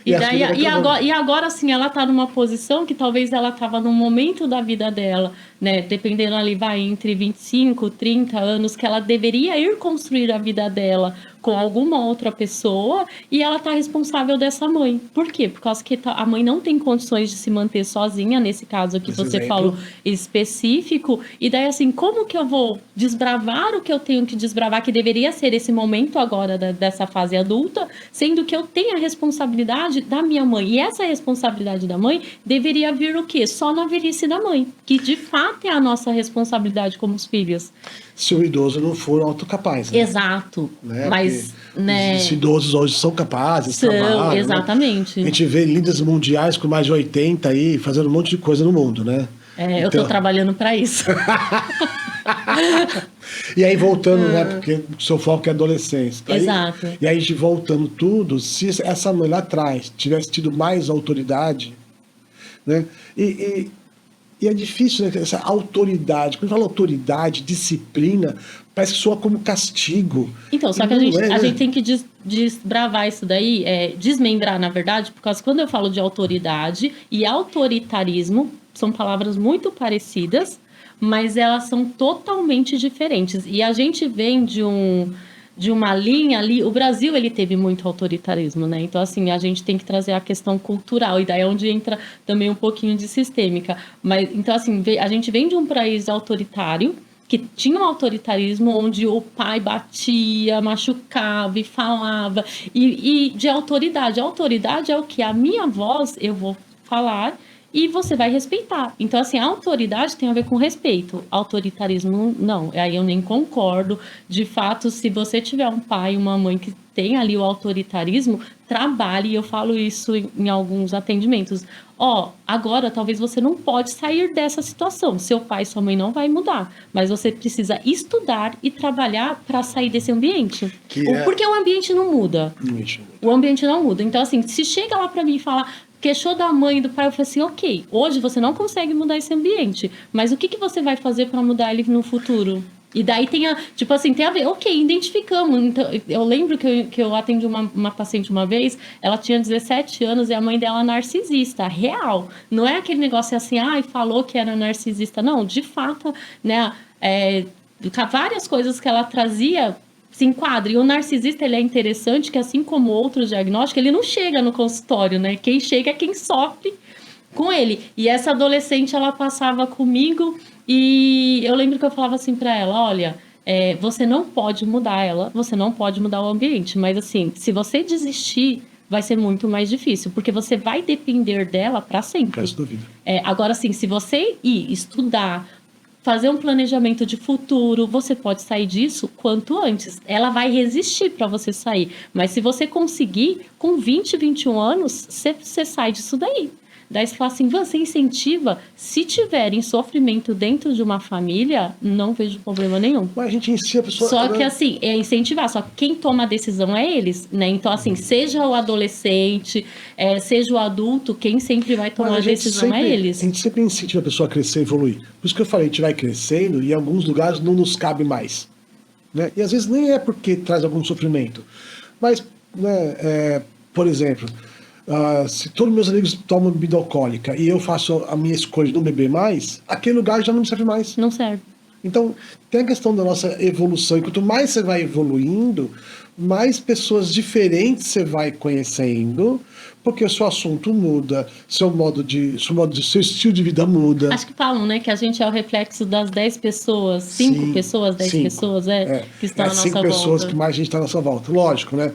Speaker 2: E agora, assim, ela tá numa posição que talvez ela tava num momento da vida dela, né? Dependendo ali, vai entre 25, 30 anos, que ela deveria ir construir a vida dela com alguma outra pessoa e ela tá responsável dessa mãe. Por quê? Por causa que a mãe não tem condições de se manter sozinha, nesse caso que você falou específico. E daí, assim, como que eu vou desbravar o que eu tenho que desbravar, que deveria ser esse momento agora dessa fase adulta, sendo que eu tenho a responsabilidade da minha mãe. E essa responsabilidade da mãe deveria vir o quê? Só na velhice da mãe, que de fato é a nossa responsabilidade como os filhos.
Speaker 1: Se o idoso não for autocapaz. Né?
Speaker 2: Exato.
Speaker 1: Né?
Speaker 2: Mas, né?
Speaker 1: Os idosos hoje são capazes, trabalham.
Speaker 2: Exatamente.
Speaker 1: Né? A gente vê líderes mundiais com mais de 80 aí, fazendo um monte de coisa no mundo, né?
Speaker 2: Eu tô trabalhando para isso.
Speaker 1: E aí voltando, né? Porque o seu foco é adolescência.
Speaker 2: Exato.
Speaker 1: E aí voltando tudo, se essa mãe lá atrás tivesse tido mais autoridade, né? E é difícil, né? Essa autoridade. Quando fala autoridade, disciplina, parece que soa como castigo.
Speaker 2: Então, só que a gente tem que desbravar isso daí, desmembrar, na verdade, por causa que quando eu falo de autoridade e autoritarismo, são palavras muito parecidas, mas elas são totalmente diferentes. E a gente vem de uma linha ali, o Brasil ele teve muito autoritarismo, né? Então, assim, a gente tem que trazer a questão cultural, e daí é onde entra também um pouquinho de sistêmica. Mas, então, assim, a gente vem de um país autoritário, que tinha um autoritarismo onde o pai batia, machucava e falava, e de autoridade. A autoridade é o que? A minha voz, eu vou falar e você vai respeitar. Então, assim, a autoridade tem a ver com respeito. Autoritarismo, não. Aí eu nem concordo. De fato, se você tiver um pai e uma mãe que tem ali o autoritarismo, trabalhe. E eu falo isso em alguns atendimentos. Agora talvez você não pode sair dessa situação. Seu pai e sua mãe não vai mudar. Mas você precisa estudar e trabalhar para sair desse ambiente. Porque o ambiente não muda. O ambiente não muda. Então, assim, se chega lá para mim e fala... Queixou da mãe e do pai, eu falei assim, ok, hoje você não consegue mudar esse ambiente, mas o que você vai fazer para mudar ele no futuro? E daí tipo assim, tem a ver, ok, identificamos. Então, eu lembro que eu atendi uma paciente uma vez, ela tinha 17 anos e a mãe dela narcisista, real. Não é aquele negócio assim, falou que era narcisista. Não, de fato, né, várias coisas que ela trazia se enquadra. E o narcisista, ele é interessante que, assim como outros diagnósticos, ele não chega no consultório, né? Quem chega é quem sofre com ele. E essa adolescente, ela passava comigo e eu lembro que eu falava assim pra ela, olha, você não pode mudar ela, você não pode mudar o ambiente, mas assim, se você desistir, vai ser muito mais difícil, porque você vai depender dela para sempre.
Speaker 1: Não dúvida.
Speaker 2: Agora, assim, se você ir estudar, fazer um planejamento de futuro, você pode sair disso quanto antes. Ela vai resistir para você sair. Mas se você conseguir, com 20, 21 anos, você sai disso daí. Daí você fala assim, você incentiva, se tiverem sofrimento dentro de uma família, não vejo problema nenhum.
Speaker 1: Mas a gente ensina a pessoa...
Speaker 2: Só que assim, é incentivar, só que quem toma a decisão é eles, né? Então assim, seja o adolescente, seja o adulto, quem sempre vai tomar a decisão é eles.
Speaker 1: A gente sempre incentiva a pessoa a crescer e evoluir. Por isso que eu falei, a gente vai crescendo e em alguns lugares não nos cabe mais. Né? E às vezes nem é porque traz algum sofrimento. Mas, né, por exemplo... se todos meus amigos tomam bebida alcoólica e eu faço a minha escolha de não beber mais, aquele lugar já não me serve mais.
Speaker 2: Não serve.
Speaker 1: Então, tem a questão da nossa evolução. E quanto mais você vai evoluindo, mais pessoas diferentes você vai conhecendo, porque o seu assunto muda, seu estilo de vida muda.
Speaker 2: Acho que falam, né, que a gente é o reflexo das 10 pessoas, 5 pessoas, 10 pessoas, que estão à nossa volta.
Speaker 1: 5 pessoas que mais a gente está à nossa volta, lógico, né?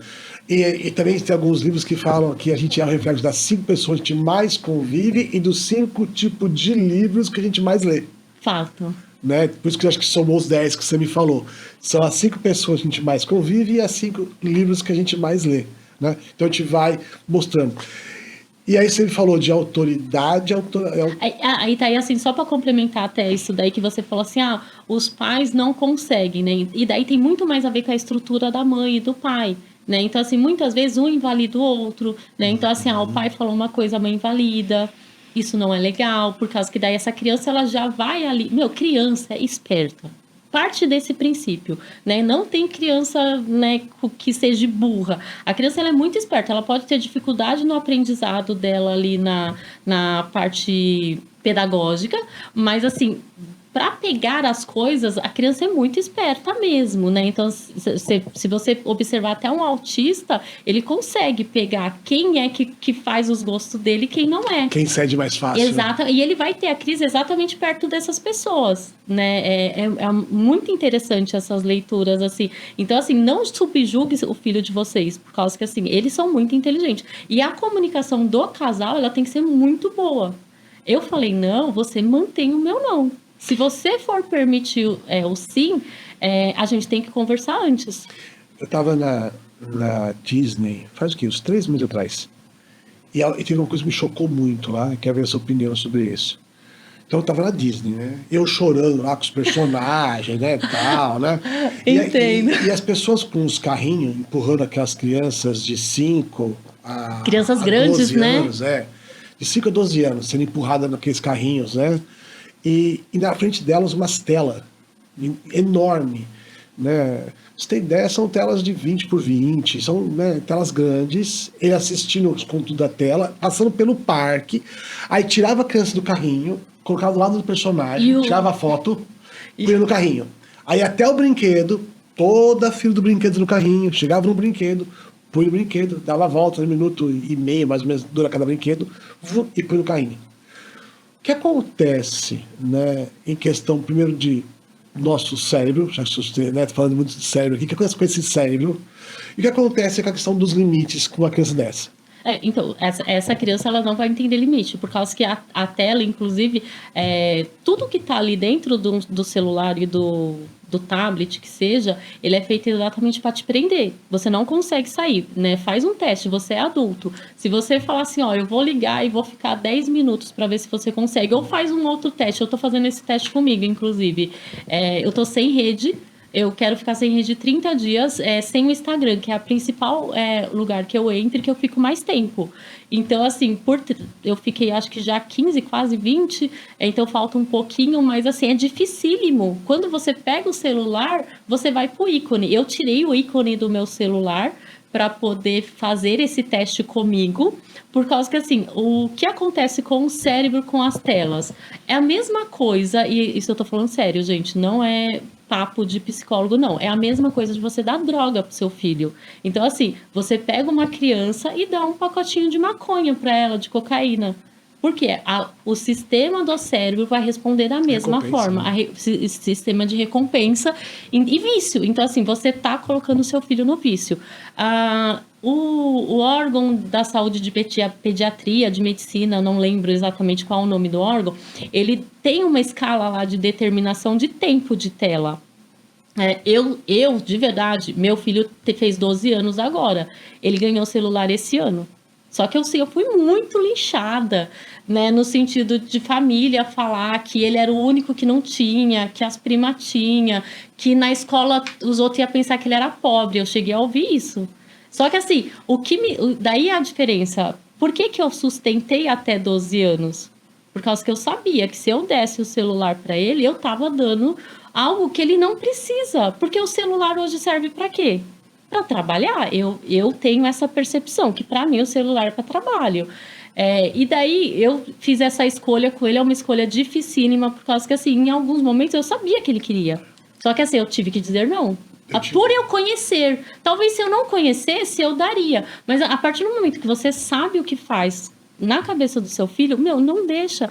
Speaker 1: E também tem alguns livros que falam que a gente é o reflexo das 5 pessoas que a gente mais convive e dos 5 tipos de livros que a gente mais lê.
Speaker 2: Fato.
Speaker 1: Né? Por isso que eu acho que somou os 10 que você me falou. São as 5 pessoas que a gente mais convive e as 5 livros que a gente mais lê. Né? Então a gente vai mostrando. E aí você falou de autoridade...
Speaker 2: Aí tá aí assim, só para complementar até isso daí que você falou assim, os pais não conseguem, né? E daí tem muito mais a ver com a estrutura da mãe e do pai. Né? Então, assim, muitas vezes um invalida o outro, né? Então, assim, o pai falou uma coisa, a mãe invalida, isso não é legal, por causa que daí essa criança, ela já vai ali... criança é esperta. Parte desse princípio, né? Não tem criança, né, que seja burra. A criança, ela é muito esperta, ela pode ter dificuldade no aprendizado dela ali na parte pedagógica, mas, assim... Para pegar as coisas, a criança é muito esperta mesmo, né? Então, se você observar até um autista, ele consegue pegar quem é que faz os gostos dele e quem não é.
Speaker 1: Quem cede mais fácil.
Speaker 2: Exato. E ele vai ter a crise exatamente perto dessas pessoas, né? É muito interessante essas leituras, assim. Então, assim, não subjugue o filho de vocês, por causa que, assim, eles são muito inteligentes. E a comunicação do casal, ela tem que ser muito boa. Eu falei não, você mantém o meu não. Se você for permitir o sim, a gente tem que conversar antes.
Speaker 1: Eu estava na Disney, faz o quê? Uns 3 meses atrás. E teve uma coisa que me chocou muito lá, quero ver a sua opinião sobre isso. Então eu estava na Disney, né? Eu chorando lá com os personagens, né? Tal, né?
Speaker 2: Entendo.
Speaker 1: E as pessoas com os carrinhos empurrando aquelas crianças de 5 a
Speaker 2: crianças grandes,
Speaker 1: 12
Speaker 2: né?
Speaker 1: anos, de 5 a 12 anos, sendo empurrada naqueles carrinhos, né? E na frente delas umas telas enorme, né? Você tem ideia, são telas de 20 por 20, são, né, telas grandes, ele assistindo os conteúdos da tela, passando pelo parque, aí tirava a criança do carrinho, colocava do lado do personagem, tirava a foto, punha no carrinho. Aí até o brinquedo, toda a fila do brinquedo no carrinho, chegava no brinquedo, punha no brinquedo, dava a volta, 1 minuto e meio, mais ou menos, dura cada brinquedo, e punha no carrinho. O que acontece, né, em questão, primeiro, de nosso cérebro, já que você está falando muito de cérebro aqui, o que acontece com esse cérebro? E o que acontece com a questão dos limites com uma criança dessa?
Speaker 2: Então, essa criança, ela não vai entender limite, por causa que a tela, inclusive, tudo que está ali dentro do celular e do tablet, que seja, ele é feito exatamente para te prender. Você não consegue sair, né? Faz um teste, você é adulto. Se você falar assim, eu vou ligar e vou ficar 10 minutos para ver se você consegue, ou faz um outro teste. Eu tô fazendo esse teste comigo, inclusive. Eu tô sem rede, eu quero ficar sem rede 30 dias sem o Instagram, que é a principal lugar que eu entro e que eu fico mais tempo. Então, assim, eu fiquei acho que já 15, quase 20, então falta um pouquinho, mas assim, é dificílimo. Quando você pega o celular, você vai pro ícone. Eu tirei o ícone do meu celular para poder fazer esse teste comigo, por causa que, assim, o que acontece com o cérebro com as telas? É a mesma coisa, e isso eu tô falando sério, gente, não é papo de psicólogo, não. É a mesma coisa de você dar droga pro seu filho. Então, assim, você pega uma criança e dá um pacotinho de maconha para ela, de cocaína. Porque o sistema do cérebro vai responder da mesma forma.
Speaker 1: Né?
Speaker 2: Sistema de recompensa e vício. Então, assim, você está colocando o seu filho no vício. O órgão da saúde de pediatria, de medicina, não lembro exatamente qual é o nome do órgão, ele tem uma escala lá de determinação de tempo de tela. De verdade, meu filho fez 12 anos agora. Ele ganhou celular esse ano. Só que eu fui muito linchada, né, no sentido de família falar que ele era o único que não tinha, que as primas tinham, que na escola os outros iam pensar que ele era pobre. Eu cheguei a ouvir isso. Só que assim, daí a diferença. Por que eu sustentei até 12 anos? Por causa que eu sabia que se eu desse o celular para ele, eu estava dando algo que ele não precisa. Porque o celular hoje serve para quê? Para trabalhar. Eu tenho essa percepção que para mim o celular é para trabalho. E daí eu fiz essa escolha com ele, é uma escolha dificílima, por causa que assim, em alguns momentos eu sabia que ele queria. Só que assim, eu tive que dizer não. Por eu conhecer. Talvez se eu não conhecesse, eu daria. Mas a partir do momento que você sabe o que faz na cabeça do seu filho, não deixa.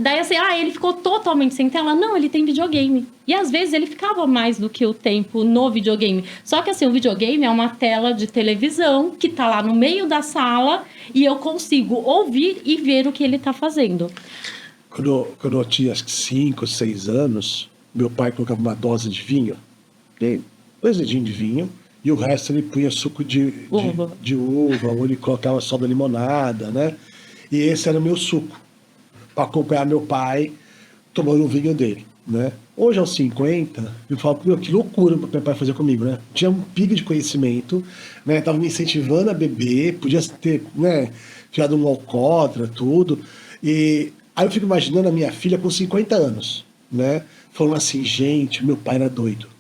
Speaker 2: Daí assim, ele ficou totalmente sem tela. Não, ele tem videogame. E às vezes ele ficava mais do que o tempo no videogame. Só que assim, o videogame é uma tela de televisão que tá lá no meio da sala e eu consigo ouvir e ver o que ele tá fazendo.
Speaker 1: Quando eu tinha acho que 5, 6 anos, meu pai colocava uma dose de vinho, 2 dedinhos de vinho, e o resto ele punha suco de uva, ou ele colocava só da limonada, né? E esse era o meu suco, para acompanhar meu pai tomando o vinho dele, né? Hoje, aos 50, eu falo, que loucura para meu pai fazer comigo, né? Tinha um pico de conhecimento, né? Tava me incentivando a beber, podia ter, né, tirado um alcoólatra, tudo. E aí eu fico imaginando a minha filha com 50 anos, né? Falando assim, gente, meu pai era doido.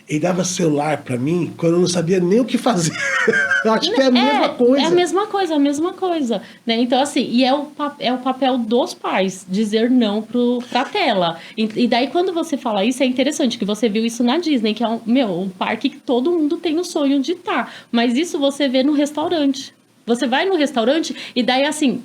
Speaker 1: Ele dava celular para mim quando eu não sabia nem o que fazer. Eu acho que é a mesma coisa.
Speaker 2: É a mesma coisa. Né? Então, assim, e é o papel dos pais dizer não pra tela. E daí, quando você fala isso, é interessante que você viu isso na Disney, que é um parque que todo mundo tem o sonho de estar. Mas isso você vê no restaurante. Você vai no restaurante e daí, assim,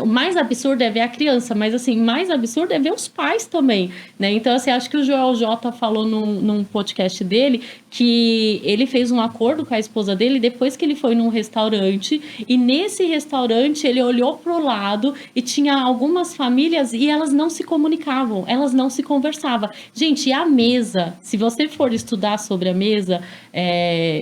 Speaker 2: o mais absurdo é ver a criança, mas, assim, mais absurdo é ver os pais também, né? Então, assim, acho que o Joel J falou num podcast dele que ele fez um acordo com a esposa dele depois que ele foi num restaurante e nesse restaurante ele olhou pro lado e tinha algumas famílias e elas não se comunicavam, elas não se conversavam. Gente, e a mesa, se você for estudar sobre a mesa,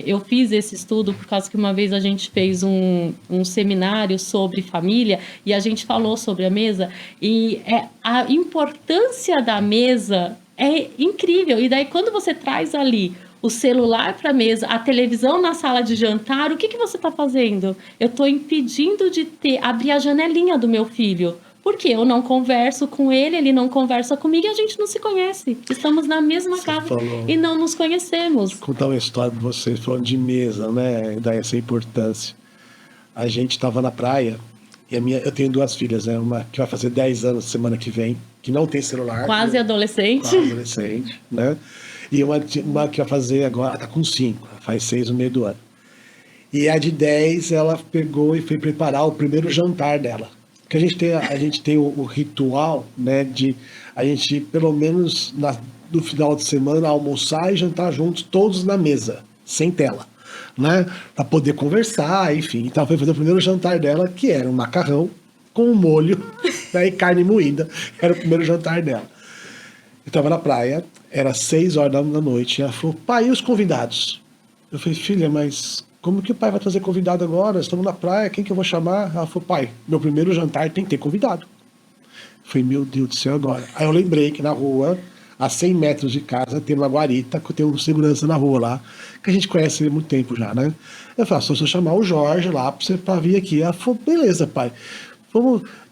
Speaker 2: eu fiz esse estudo por causa que uma vez a gente fez um seminário sobre família e a gente falou sobre a mesa e a importância da mesa é incrível. E daí quando você traz ali o celular para a mesa, a televisão na sala de jantar, o que você está fazendo? Eu estou impedindo de abrir a janelinha do meu filho. Porque eu não converso com ele, ele não conversa comigo e a gente não se conhece. Estamos na mesma casa e não nos conhecemos.
Speaker 1: Vou contar uma história para vocês, falando de mesa, né? Daí essa importância. A gente estava na praia e eu tenho 2 filhas, né? Uma que vai fazer 10 anos semana que vem, que não tem celular.
Speaker 2: Quase adolescente.
Speaker 1: Quase adolescente, né? E uma que vai fazer agora, tá com 5, faz 6 no meio do ano. E a de 10, ela pegou e foi preparar o primeiro jantar dela. Porque a gente tem o ritual, né, de a gente, pelo menos no final de semana, almoçar e jantar juntos, todos na mesa, sem tela, né? Para poder conversar, enfim. Então, foi fazer o primeiro jantar dela, que era um macarrão com um molho, né, e carne moída. Era o primeiro jantar dela. Eu estava na praia, era 6 horas da noite, e ela falou, pai, e os convidados? Eu falei, filha, mas como que o pai vai trazer convidado agora? Estamos na praia, quem que eu vou chamar? Ela falou, pai, meu primeiro jantar tem que ter convidado. Eu falei, meu Deus do céu, agora. Aí eu lembrei que na rua a 100 metros de casa, tem uma guarita, que tem um segurança na rua lá, que a gente conhece ele há muito tempo já, né? Eu falei, só se eu chamar o Jorge lá pra vir aqui. Ela falou, beleza, pai.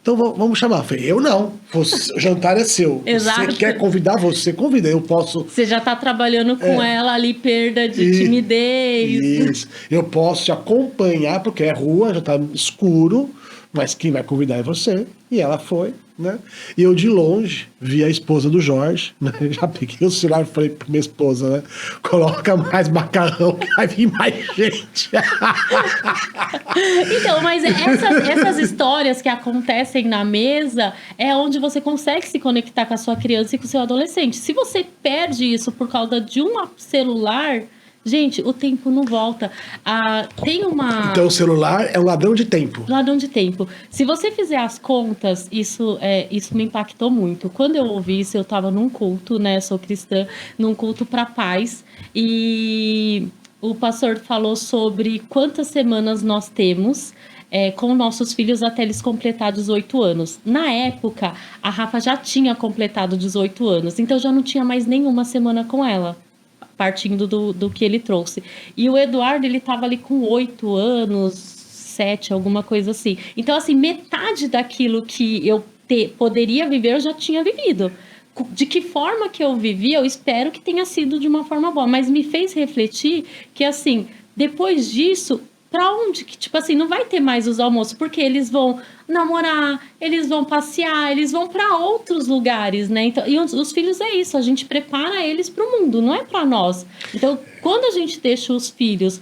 Speaker 1: Então vamos chamar. Eu falei, eu não. O jantar é seu.
Speaker 2: Exato.
Speaker 1: Você quer convidar, você convida. Eu posso.
Speaker 2: Você já tá trabalhando com ela ali, perda de timidez.
Speaker 1: Isso. Eu posso te acompanhar, porque é rua, já tá escuro, mas quem vai convidar é você. E ela foi, né? E eu de longe vi a esposa do Jorge, né? Já peguei o celular e falei pra minha esposa, né? Coloca mais macarrão que vai vir mais gente.
Speaker 2: Então, mas essas histórias que acontecem na mesa é onde você consegue se conectar com a sua criança e com o seu adolescente. Se você perde isso por causa de um celular, gente, o tempo não volta. Tem uma...
Speaker 1: Então o celular é um ladrão de tempo.
Speaker 2: Ladrão de tempo. Se você fizer as contas, isso me impactou muito. Quando eu ouvi isso, eu estava num culto, né? Sou cristã, num culto para pais. E o pastor falou sobre quantas semanas nós temos com nossos filhos até eles completar 18 anos. Na época, a Rafa já tinha completado 18 anos, então já não tinha mais nenhuma semana com ela, partindo do que ele trouxe. E o Eduardo, ele estava ali com 8 anos, 7, alguma coisa assim. Então, assim, metade daquilo que eu poderia viver, eu já tinha vivido. De que forma que eu vivi, eu espero que tenha sido de uma forma boa. Mas me fez refletir que, assim, depois disso, pra onde que, tipo assim, não vai ter mais os almoços, porque eles vão namorar, eles vão passear, eles vão para outros lugares, né? Então, e os filhos é isso, a gente prepara eles para o mundo, não é para nós. Então, quando a gente deixa os filhos,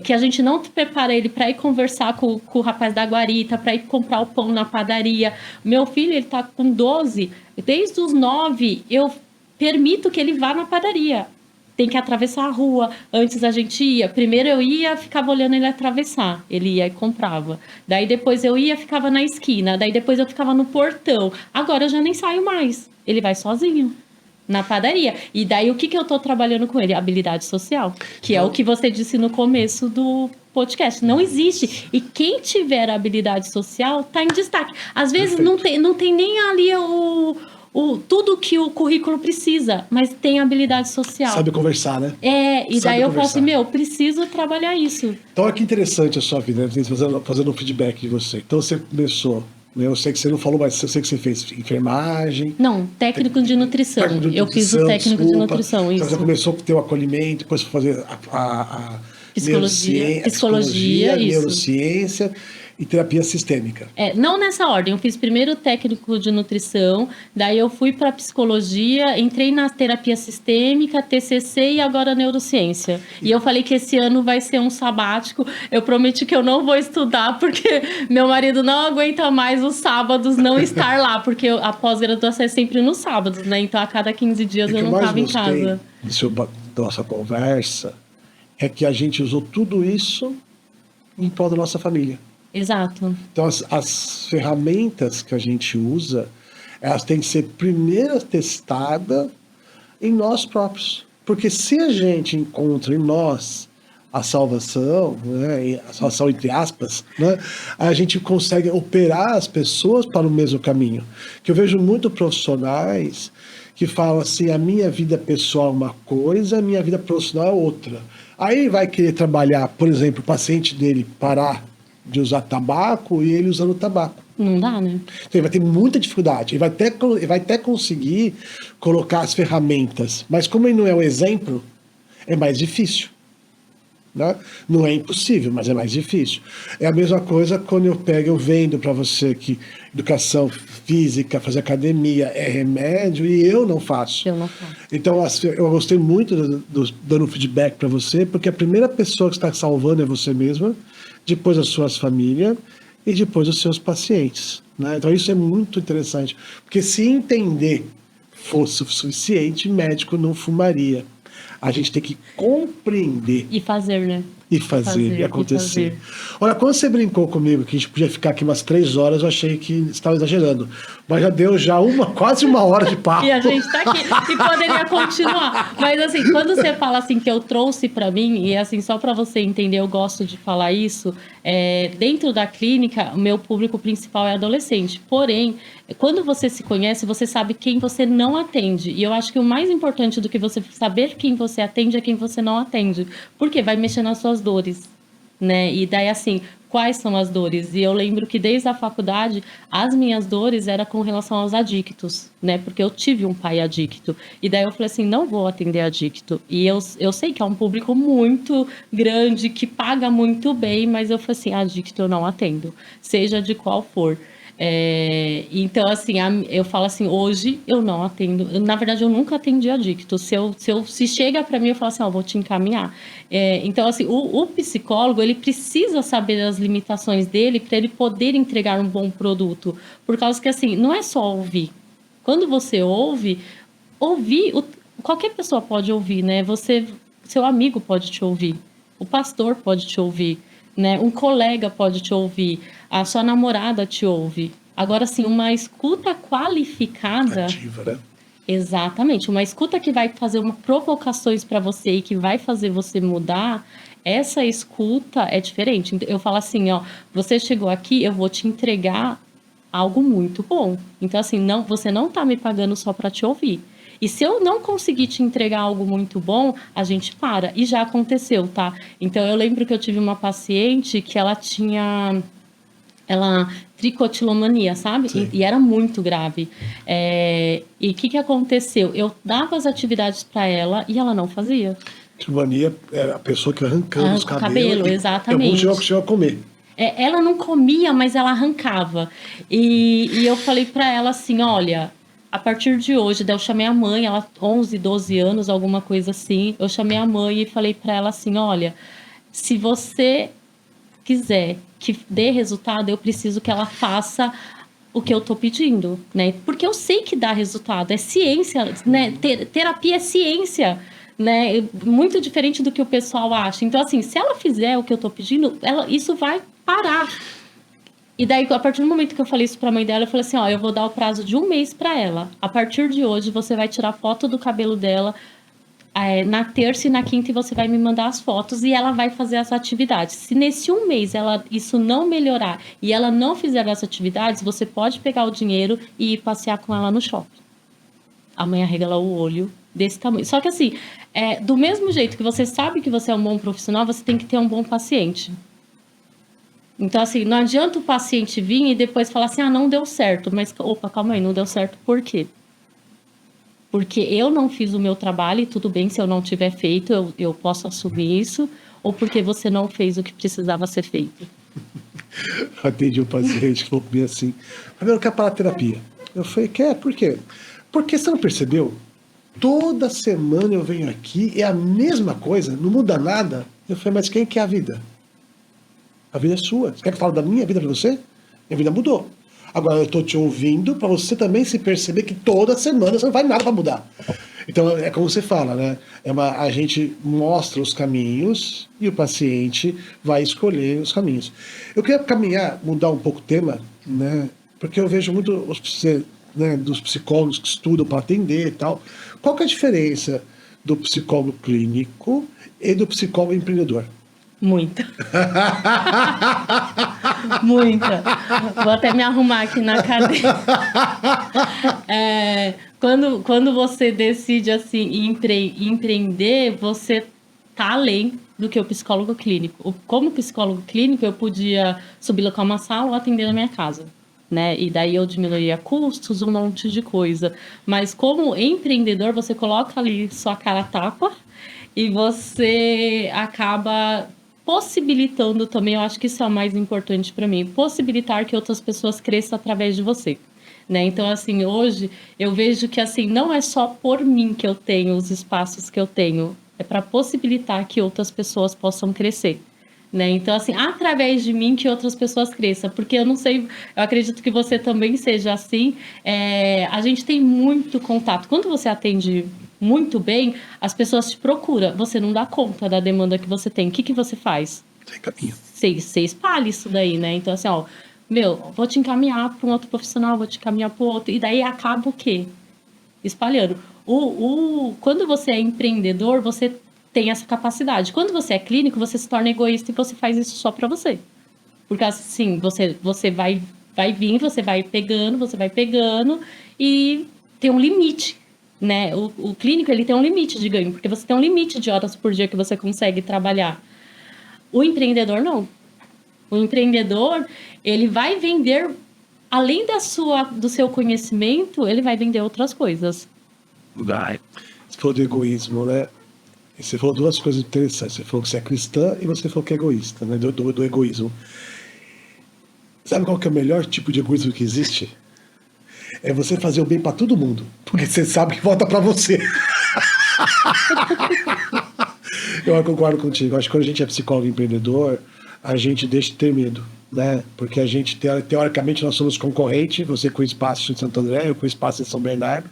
Speaker 2: que a gente não prepara ele para ir conversar com o rapaz da guarita, para ir comprar o pão na padaria. Meu filho, ele tá com 12, desde os 9, eu permito que ele vá na padaria. Tem que atravessar a rua. Antes a gente ia. Primeiro eu ia, ficava olhando ele atravessar. Ele ia e comprava. Daí depois eu ia, ficava na esquina. Daí depois eu ficava no portão. Agora eu já nem saio mais. Ele vai sozinho na padaria. E daí o que eu tô trabalhando com ele? Habilidade social. Que é o que você disse no começo do podcast. Não existe. E quem tiver habilidade social tá em destaque. Às vezes não tem nem ali tudo que o currículo precisa, mas tem habilidade social.
Speaker 1: Sabe conversar, né?
Speaker 2: E daí eu falo assim, preciso trabalhar isso.
Speaker 1: Então, olha que interessante a sua vida, né? Fazendo um feedback de você. Então, você começou, né? Eu sei que você não falou, mas eu sei que você fez enfermagem.
Speaker 2: Não, técnico de nutrição. Eu fiz o técnico de nutrição, isso.
Speaker 1: Então, você começou a ter o acolhimento, depois fazer a
Speaker 2: psicologia, isso.
Speaker 1: Neurociência e terapia sistêmica.
Speaker 2: Não nessa ordem. Eu fiz primeiro o técnico de nutrição, daí eu fui para psicologia, entrei na terapia sistêmica, TCC e agora neurociência. E eu falei que esse ano vai ser um sabático. Eu prometi que eu não vou estudar porque meu marido não aguenta mais os sábados não estar lá, porque a pós-graduação é sempre nos sábados, né? Então a cada 15 dias eu não estava em casa.
Speaker 1: Da nossa conversa é que a gente usou tudo isso em prol da nossa família.
Speaker 2: Exato.
Speaker 1: Então, as ferramentas que a gente usa, elas têm que ser primeiro testadas em nós próprios. Porque se a gente encontra em nós a salvação, né, a salvação entre aspas, né, a gente consegue operar as pessoas para o mesmo caminho. Que eu vejo muito profissionais que falam assim, a minha vida pessoal é uma coisa, a minha vida profissional é outra. Aí ele vai querer trabalhar, por exemplo, o paciente dele parar de usar tabaco e ele usando tabaco.
Speaker 2: Não dá, né?
Speaker 1: Então ele vai ter muita dificuldade. Ele vai até conseguir colocar as ferramentas, mas como ele não é um exemplo, é mais difícil. Né? Não é impossível, mas é mais difícil. É a mesma coisa quando eu vendo para você que educação física, fazer academia é remédio e eu não faço.
Speaker 2: Eu não faço.
Speaker 1: Então eu gostei muito dando feedback para você, porque a primeira pessoa que está salvando é você mesma, depois as suas famílias e depois os seus pacientes. Né? Então isso é muito interessante, porque se entender fosse o suficiente, médico não fumaria. A gente tem que compreender.
Speaker 2: E fazer, né?
Speaker 1: E fazer, e acontecer. Olha, quando você brincou comigo que a gente podia ficar aqui umas 3 horas, eu achei que você estava exagerando. Mas já deu quase uma hora de papo.
Speaker 2: E a gente tá aqui e poderia continuar. Mas assim, quando você fala assim que eu trouxe para mim, e assim, só para você entender, eu gosto de falar isso, dentro da clínica, o meu público principal é adolescente. Porém, quando você se conhece, você sabe quem você não atende. E eu acho que o mais importante do que você saber quem você atende é quem você não atende. Porque vai mexer nas suas dores, né? E daí, assim, quais são as dores? E eu lembro que desde a faculdade, as minhas dores eram com relação aos adictos, né? Porque eu tive um pai adicto. E daí eu falei assim, não vou atender adicto. E eu sei que é um público muito grande, que paga muito bem, mas eu falei assim, adicto eu não atendo, seja de qual for. Então, assim, eu falo assim, hoje eu não atendo. Na verdade, eu nunca atendi adicto. Se chega para mim, eu falo assim, vou te encaminhar. Então, assim, o psicólogo, ele precisa saber as limitações dele para ele poder entregar um bom produto. Por causa que, assim, não é só ouvir. Quando você ouvir, qualquer pessoa pode ouvir, né? Seu amigo pode te ouvir, o pastor pode te ouvir, né? Um colega pode te ouvir, a sua namorada te ouve. Agora, sim, uma escuta qualificada...
Speaker 1: Ativa, né?
Speaker 2: Exatamente. Uma escuta que vai fazer provocações para você e que vai fazer você mudar, essa escuta é diferente. Eu falo assim, você chegou aqui, eu vou te entregar algo muito bom. Então, assim, você não tá me pagando só para te ouvir. E se eu não conseguir te entregar algo muito bom, a gente para. E já aconteceu, tá? Então, eu lembro que eu tive uma paciente que ela tinha tricotilomania, sabe? E era muito grave. E o que aconteceu? Eu dava as atividades para ela e ela não fazia.
Speaker 1: Tricotilomania é a pessoa que arrancando os cabelos.
Speaker 2: Exatamente.
Speaker 1: Eu chegou a comer.
Speaker 2: Ela não comia, mas ela arrancava. E eu falei para ela assim, olha... A partir de hoje, daí eu chamei a mãe, ela 11, 12 anos, alguma coisa assim. Eu chamei a mãe e falei para ela assim, olha, se você quiser que dê resultado, eu preciso que ela faça o que eu tô pedindo, né? Porque eu sei que dá resultado, é ciência, né? Terapia é ciência, né? Muito diferente do que o pessoal acha. Então, assim, se ela fizer o que eu tô pedindo, isso vai parar. E daí, a partir do momento que eu falei isso pra mãe dela, eu falei assim, eu vou dar o prazo de 1 mês pra ela. A partir de hoje, você vai tirar foto do cabelo dela na terça e na quinta e você vai me mandar as fotos e ela vai fazer as atividades. Se nesse 1 mês isso não melhorar e ela não fizer as atividades, você pode pegar o dinheiro e ir passear com ela no shopping. A mãe arregala o olho desse tamanho. Só que assim, do mesmo jeito que você sabe que você é um bom profissional, você tem que ter um bom paciente. Então, assim, não adianta o paciente vir e depois falar assim, não deu certo. Mas, opa, calma aí, não deu certo por quê? Porque eu não fiz o meu trabalho e tudo bem, se eu não tiver feito, eu posso assumir isso. Ou porque você não fez o que precisava ser feito.
Speaker 1: Atendi um paciente que falou comigo assim, eu quero parar a terapia. Eu falei, quer? Por quê? Porque você não percebeu? Toda semana eu venho aqui, é a mesma coisa, não muda nada. Eu falei, mas quem quer a vida? A vida é sua. Você quer que eu fale da minha vida para você? Minha vida mudou. Agora eu estou te ouvindo para você também se perceber que toda semana você não faz nada para mudar. Então é como você fala, né? A gente mostra os caminhos e o paciente vai escolher os caminhos. Eu queria mudar um pouco o tema, né? Porque eu vejo muito dos psicólogos que estudam para atender e tal. Qual que é a diferença do psicólogo clínico e do psicólogo empreendedor?
Speaker 2: Muita. Muita. Vou até me arrumar aqui na cadeira. Quando você decide assim empreender, você tá além do que o psicólogo clínico. Como psicólogo clínico, eu podia sublocar uma sala ou atender na minha casa, né? E daí eu diminuiria custos, um monte de coisa. Mas como empreendedor, você coloca ali sua cara a tapa e você acaba possibilitando também, eu acho que isso é o mais importante para mim, possibilitar que outras pessoas cresçam através de você, né? Então, assim, hoje eu vejo que, assim, não é só por mim que eu tenho os espaços que eu tenho, é para possibilitar que outras pessoas possam crescer, né? Então, assim, através de mim que outras pessoas cresçam, porque eu não sei, eu acredito que você também seja assim, a gente tem muito contato. Quando você atende muito bem, as pessoas te procuram. Você não dá conta da demanda que você tem. O que você faz?
Speaker 1: Sem caminho.
Speaker 2: Você espalha isso daí, né? Então, assim, ó, vou te encaminhar para um outro profissional, vou te encaminhar para outro. E daí acaba o quê? Espalhando. Quando você é empreendedor, você tem essa capacidade. Quando você é clínico, você se torna egoísta e você faz isso só para você. Porque, assim, você vai vir, você vai pegando e tem um limite, né? O clínico, ele tem um limite de ganho, porque você tem um limite de horas por dia que você consegue trabalhar. O empreendedor, não. O empreendedor, ele vai vender, além do seu conhecimento, ele vai vender outras coisas.
Speaker 1: Vai. Você falou do egoísmo, né? E você falou duas coisas interessantes. Você falou que você é cristã e você falou que é egoísta, né? Do egoísmo. Sabe qual que é o melhor tipo de egoísmo que existe? É você fazer o bem pra todo mundo, porque você sabe que volta pra você. Eu concordo contigo. Acho que quando a gente é psicólogo e empreendedor, a gente deixa de ter medo, né? Porque a gente, teoricamente, nós somos concorrente, você com o espaço em Santo André, eu com o espaço em São Bernardo,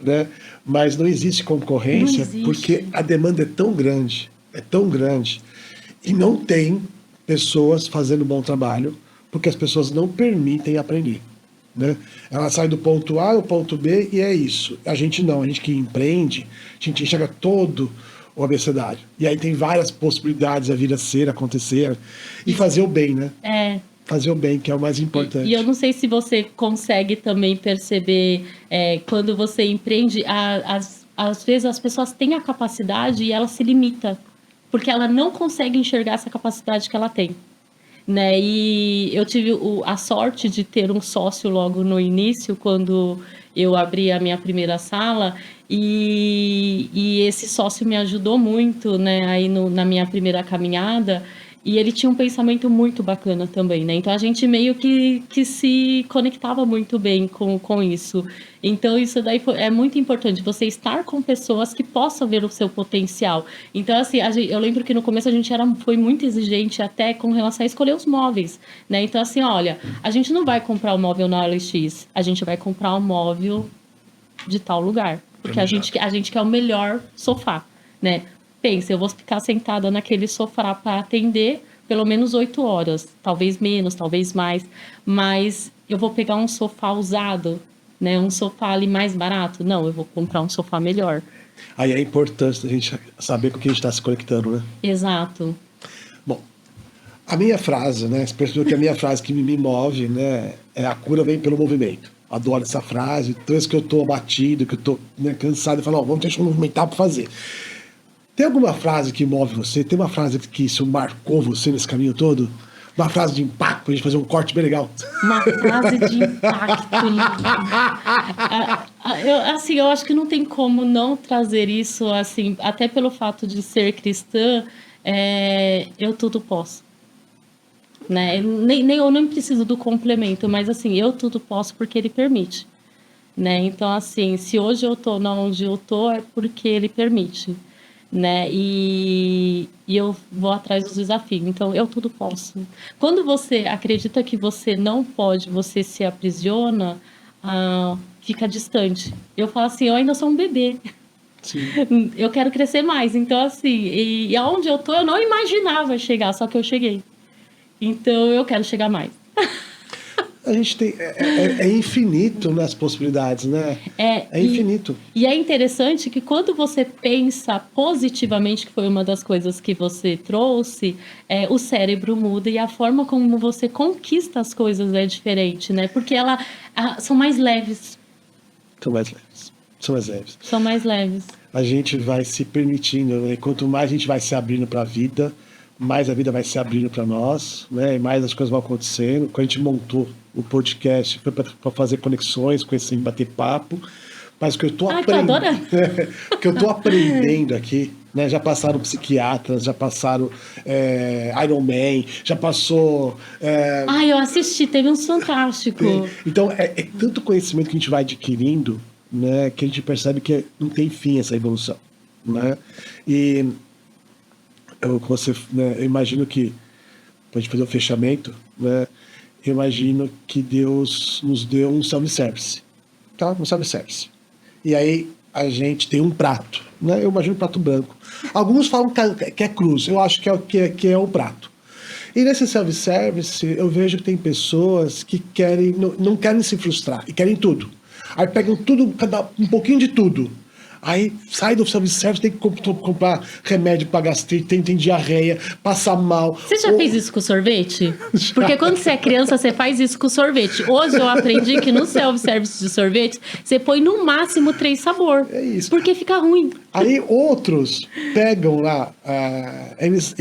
Speaker 1: né? Mas não existe concorrência,
Speaker 2: Não existe.
Speaker 1: Porque a demanda é tão grande, e não tem pessoas fazendo bom trabalho, porque as pessoas não permitem aprender, né? Ela sai do ponto A ao ponto B e é isso. A gente não, a gente que empreende, a gente enxerga todo o abecedário. E aí tem várias possibilidades a vir a ser, acontecer, e fazer o bem, né? Fazer o bem, que é o mais importante.
Speaker 2: E eu não sei se você consegue também perceber, quando você empreende, às vezes as pessoas têm a capacidade e ela se limita, porque ela não consegue enxergar essa capacidade que ela tem. Né? E eu tive a sorte de ter um sócio logo no início, quando eu abri a minha primeira sala, e esse sócio me ajudou muito, né, aí na minha primeira caminhada, e ele tinha um pensamento muito bacana também, né? Então a gente meio que se conectava muito bem com isso. Então isso daí é muito importante, você estar com pessoas que possam ver o seu potencial. Então, assim, eu lembro que no começo a gente foi muito exigente até com relação a escolher os móveis, né? Então, assim, olha, a gente não vai comprar o móvel na OLX, a gente vai comprar o móvel de tal lugar, porque a gente quer o melhor sofá, né? Pensa, eu vou ficar sentada naquele sofá para atender pelo menos 8 horas, talvez menos, talvez mais, mas eu vou pegar um sofá usado, né? Um sofá ali mais barato? Não, eu vou comprar um sofá melhor.
Speaker 1: Aí é importante a gente saber com quem a gente está se conectando, né?
Speaker 2: Exato.
Speaker 1: Bom, a minha frase, né? Você percebeu que a minha frase que me move, né? É a cura vem pelo movimento. Adoro essa frase. Toda vez que eu tô abatido, que eu tô, né, cansado, eu falo, vamos deixar eu movimentar para fazer. Tem alguma frase que move você? Tem uma frase que isso marcou você nesse caminho todo? Uma frase de impacto pra gente fazer um corte bem legal.
Speaker 2: Uma frase de impacto. Eu acho que não tem como não trazer isso, assim, até pelo fato de ser cristã, eu tudo posso. Né? Eu nem preciso do complemento, mas assim, eu tudo posso porque ele permite. Né? Então, assim, se hoje eu tô onde eu tô, é porque ele permite. Né? E eu vou atrás dos desafios. Então, eu tudo posso. Quando você acredita que você não pode, você se aprisiona, fica distante. Eu falo assim, eu ainda sou um bebê. Sim. Eu quero crescer mais. Então, assim, e aonde eu tô, eu não imaginava chegar, só que eu cheguei. Então, eu quero chegar mais.
Speaker 1: A gente tem... É infinito nas possibilidades, né? É infinito.
Speaker 2: E é interessante que quando você pensa positivamente, que foi uma das coisas que você trouxe, o cérebro muda e a forma como você conquista as coisas é diferente, né? Porque são mais leves. São mais leves.
Speaker 1: A gente vai se permitindo, né? Quanto mais a gente vai se abrindo para a vida, mais a vida vai se abrindo para nós, né? E mais as coisas vão acontecendo. Quando a gente montou o podcast, foi para fazer conexões, conhecer, bater papo. Mas o que eu tô aprendendo, o que eu tô aprendendo aqui, né? Já passaram psiquiatras, já passaram Iron Man, já passou.
Speaker 2: Eu assisti, teve uns fantásticos.
Speaker 1: Então é tanto conhecimento que a gente vai adquirindo, né? Que a gente percebe que não tem fim essa evolução, né? E eu imagino que, para a gente fazer o fechamento, né? Eu imagino que Deus nos deu um self-service, tá? Um self-service. E aí a gente tem um prato, né? Eu imagino um prato branco. Alguns falam que é cruz, eu acho que é o prato. E nesse self-service, eu vejo que tem pessoas que não querem se frustrar, e querem tudo. Aí pegam tudo, um pouquinho de tudo. Aí sai do self-service, tem que comprar remédio para gastrite, tem diarreia, passa mal.
Speaker 2: Você já fez isso com sorvete?
Speaker 1: Já.
Speaker 2: Porque quando você é criança, você faz isso com sorvete. Hoje eu aprendi que no self-service de sorvete, você põe no máximo 3 sabores.
Speaker 1: É isso.
Speaker 2: Porque fica ruim.
Speaker 1: Aí outros pegam lá, eles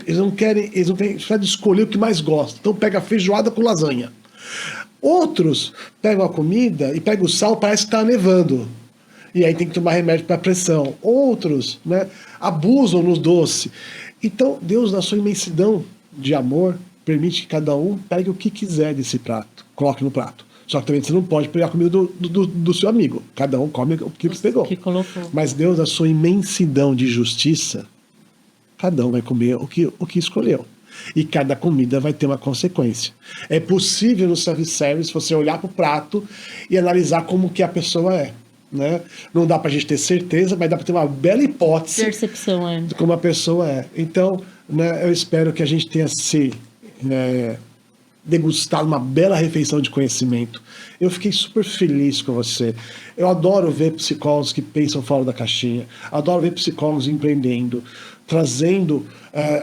Speaker 1: não têm de escolher o que mais gostam. Então pega feijoada com lasanha. Outros pegam a comida e pegam o sal, parece que está nevando. E aí tem que tomar remédio para pressão. Outros, né, abusam no doce. Então, Deus, na sua imensidão de amor, permite que cada um pegue o que quiser desse prato, coloque no prato. Só que também você não pode pegar a comida do seu amigo. Cada um come o que você pegou.
Speaker 2: Que colocou.
Speaker 1: Mas Deus, na sua imensidão de justiça, cada um vai comer o que escolheu. E cada comida vai ter uma consequência. É possível no self-service você olhar para o prato e analisar como que a pessoa é. Né? Não dá pra gente ter certeza, mas dá pra ter uma bela hipótese
Speaker 2: Percepção,
Speaker 1: de como a pessoa é. Então, né, eu espero que a gente tenha degustado uma bela refeição de conhecimento. Eu fiquei super feliz com você. Eu adoro ver psicólogos que pensam fora da caixinha. Adoro ver psicólogos empreendendo, trazendo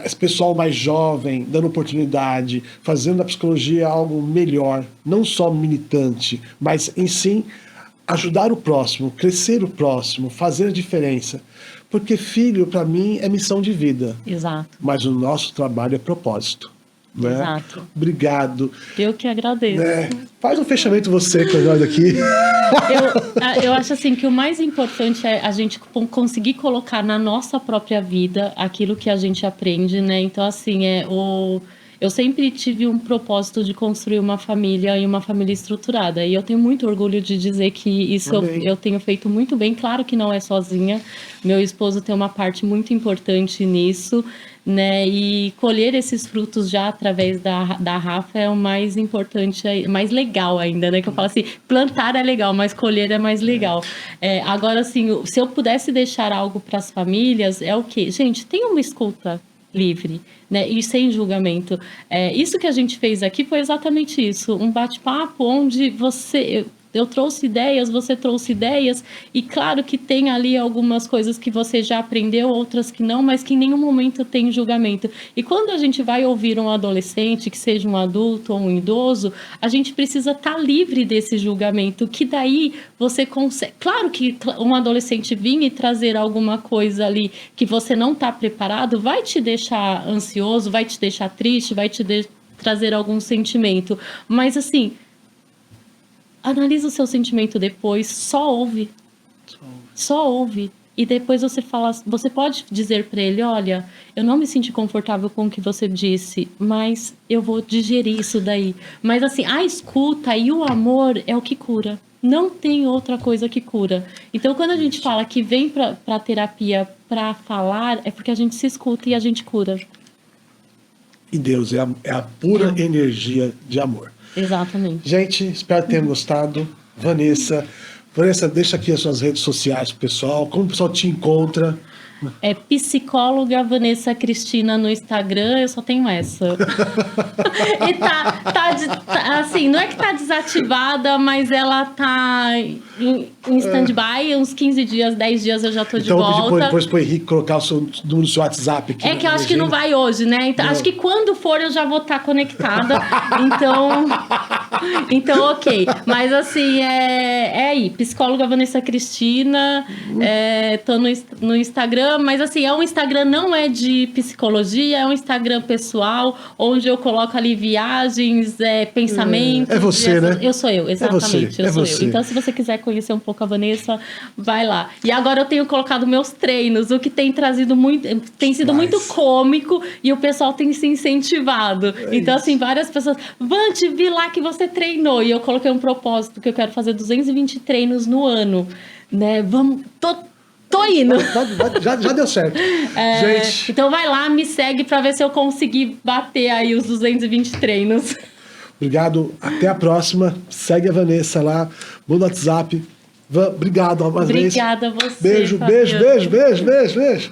Speaker 1: esse pessoal mais jovem, dando oportunidade, fazendo da psicologia algo melhor, não só militante, mas em si ajudar o próximo, crescer o próximo, fazer a diferença. Porque filho, para mim, é missão de vida.
Speaker 2: Exato.
Speaker 1: Mas o nosso trabalho é propósito. Né?
Speaker 2: Exato.
Speaker 1: Obrigado.
Speaker 2: Eu que agradeço.
Speaker 1: Né? Faz um fechamento você com nós aqui.
Speaker 2: Eu acho assim que o mais importante é a gente conseguir colocar na nossa própria vida aquilo que a gente aprende, né? Então, assim, eu sempre tive um propósito de construir uma família e uma família estruturada. E eu tenho muito orgulho de dizer que isso eu tenho feito muito bem. Claro que não é sozinha. Meu esposo tem uma parte muito importante nisso, né? E colher esses frutos já através da Rafa é o mais importante, mais legal ainda, né? Que eu falo assim, plantar é legal, mas colher é mais legal. Agora, assim, se eu pudesse deixar algo para as famílias, é o quê? Gente, tenha uma escuta livre, né? E sem julgamento. Isso que a gente fez aqui foi exatamente isso, um bate-papo onde eu trouxe ideias, você trouxe ideias, e claro que tem ali algumas coisas que você já aprendeu, outras que não, mas que em nenhum momento tem julgamento. E quando a gente vai ouvir um adolescente, que seja um adulto ou um idoso, a gente precisa estar livre desse julgamento, que daí você consegue... Claro que um adolescente vir e trazer alguma coisa ali que você não está preparado, vai te deixar ansioso, vai te deixar triste, vai te trazer algum sentimento. Mas assim... Analisa o seu sentimento depois, só ouve. E depois você pode dizer para ele, olha, eu não me senti confortável com o que você disse, mas eu vou digerir isso daí. Mas assim, a escuta e o amor é o que cura. Não tem outra coisa que cura. Então, quando a gente fala que vem para terapia para falar, é porque a gente se escuta e a gente cura.
Speaker 1: E Deus é a pura energia de amor.
Speaker 2: Exatamente.
Speaker 1: Gente, espero que tenham gostado. Vanessa, deixa aqui as suas redes sociais pro pessoal. Como o pessoal te encontra?
Speaker 2: É psicóloga Vanessa Cristina no Instagram, eu só tenho essa. E assim, não é que tá desativada, mas ela tá em stand-by, uns 15 dias, 10 dias eu já tô de volta.
Speaker 1: Então depois pro Henrique colocar o seu número do seu WhatsApp aqui.
Speaker 2: É que eu acho que não vai hoje, né? Então, acho que quando for eu já vou estar conectada. Então, ok. Mas assim, é aí, psicóloga Vanessa Cristina, tô no Instagram. Mas assim, um Instagram não é de psicologia, é um Instagram pessoal, onde eu coloco ali viagens, pensamentos.
Speaker 1: É você, né?
Speaker 2: Eu sou eu, exatamente.
Speaker 1: É você.
Speaker 2: Então, se você quiser conhecer um pouco a Vanessa, vai lá. E agora eu tenho colocado meus treinos, o que tem trazido tem sido muito cômico e o pessoal tem se incentivado. Então, assim, várias pessoas, Vante, vi lá que você treinou. E eu coloquei um propósito que eu quero fazer 220 treinos no ano, né? Tô indo.
Speaker 1: Já deu certo. Gente.
Speaker 2: Então vai lá, me segue para ver se eu conseguir bater aí os 220 treinos.
Speaker 1: Obrigado. Até a próxima. Segue a Vanessa lá. Manda WhatsApp. Obrigado uma vez.
Speaker 2: Obrigada a você.
Speaker 1: Beijo,
Speaker 2: Fabiano.
Speaker 1: beijo, beijo, beijo, beijo, beijo.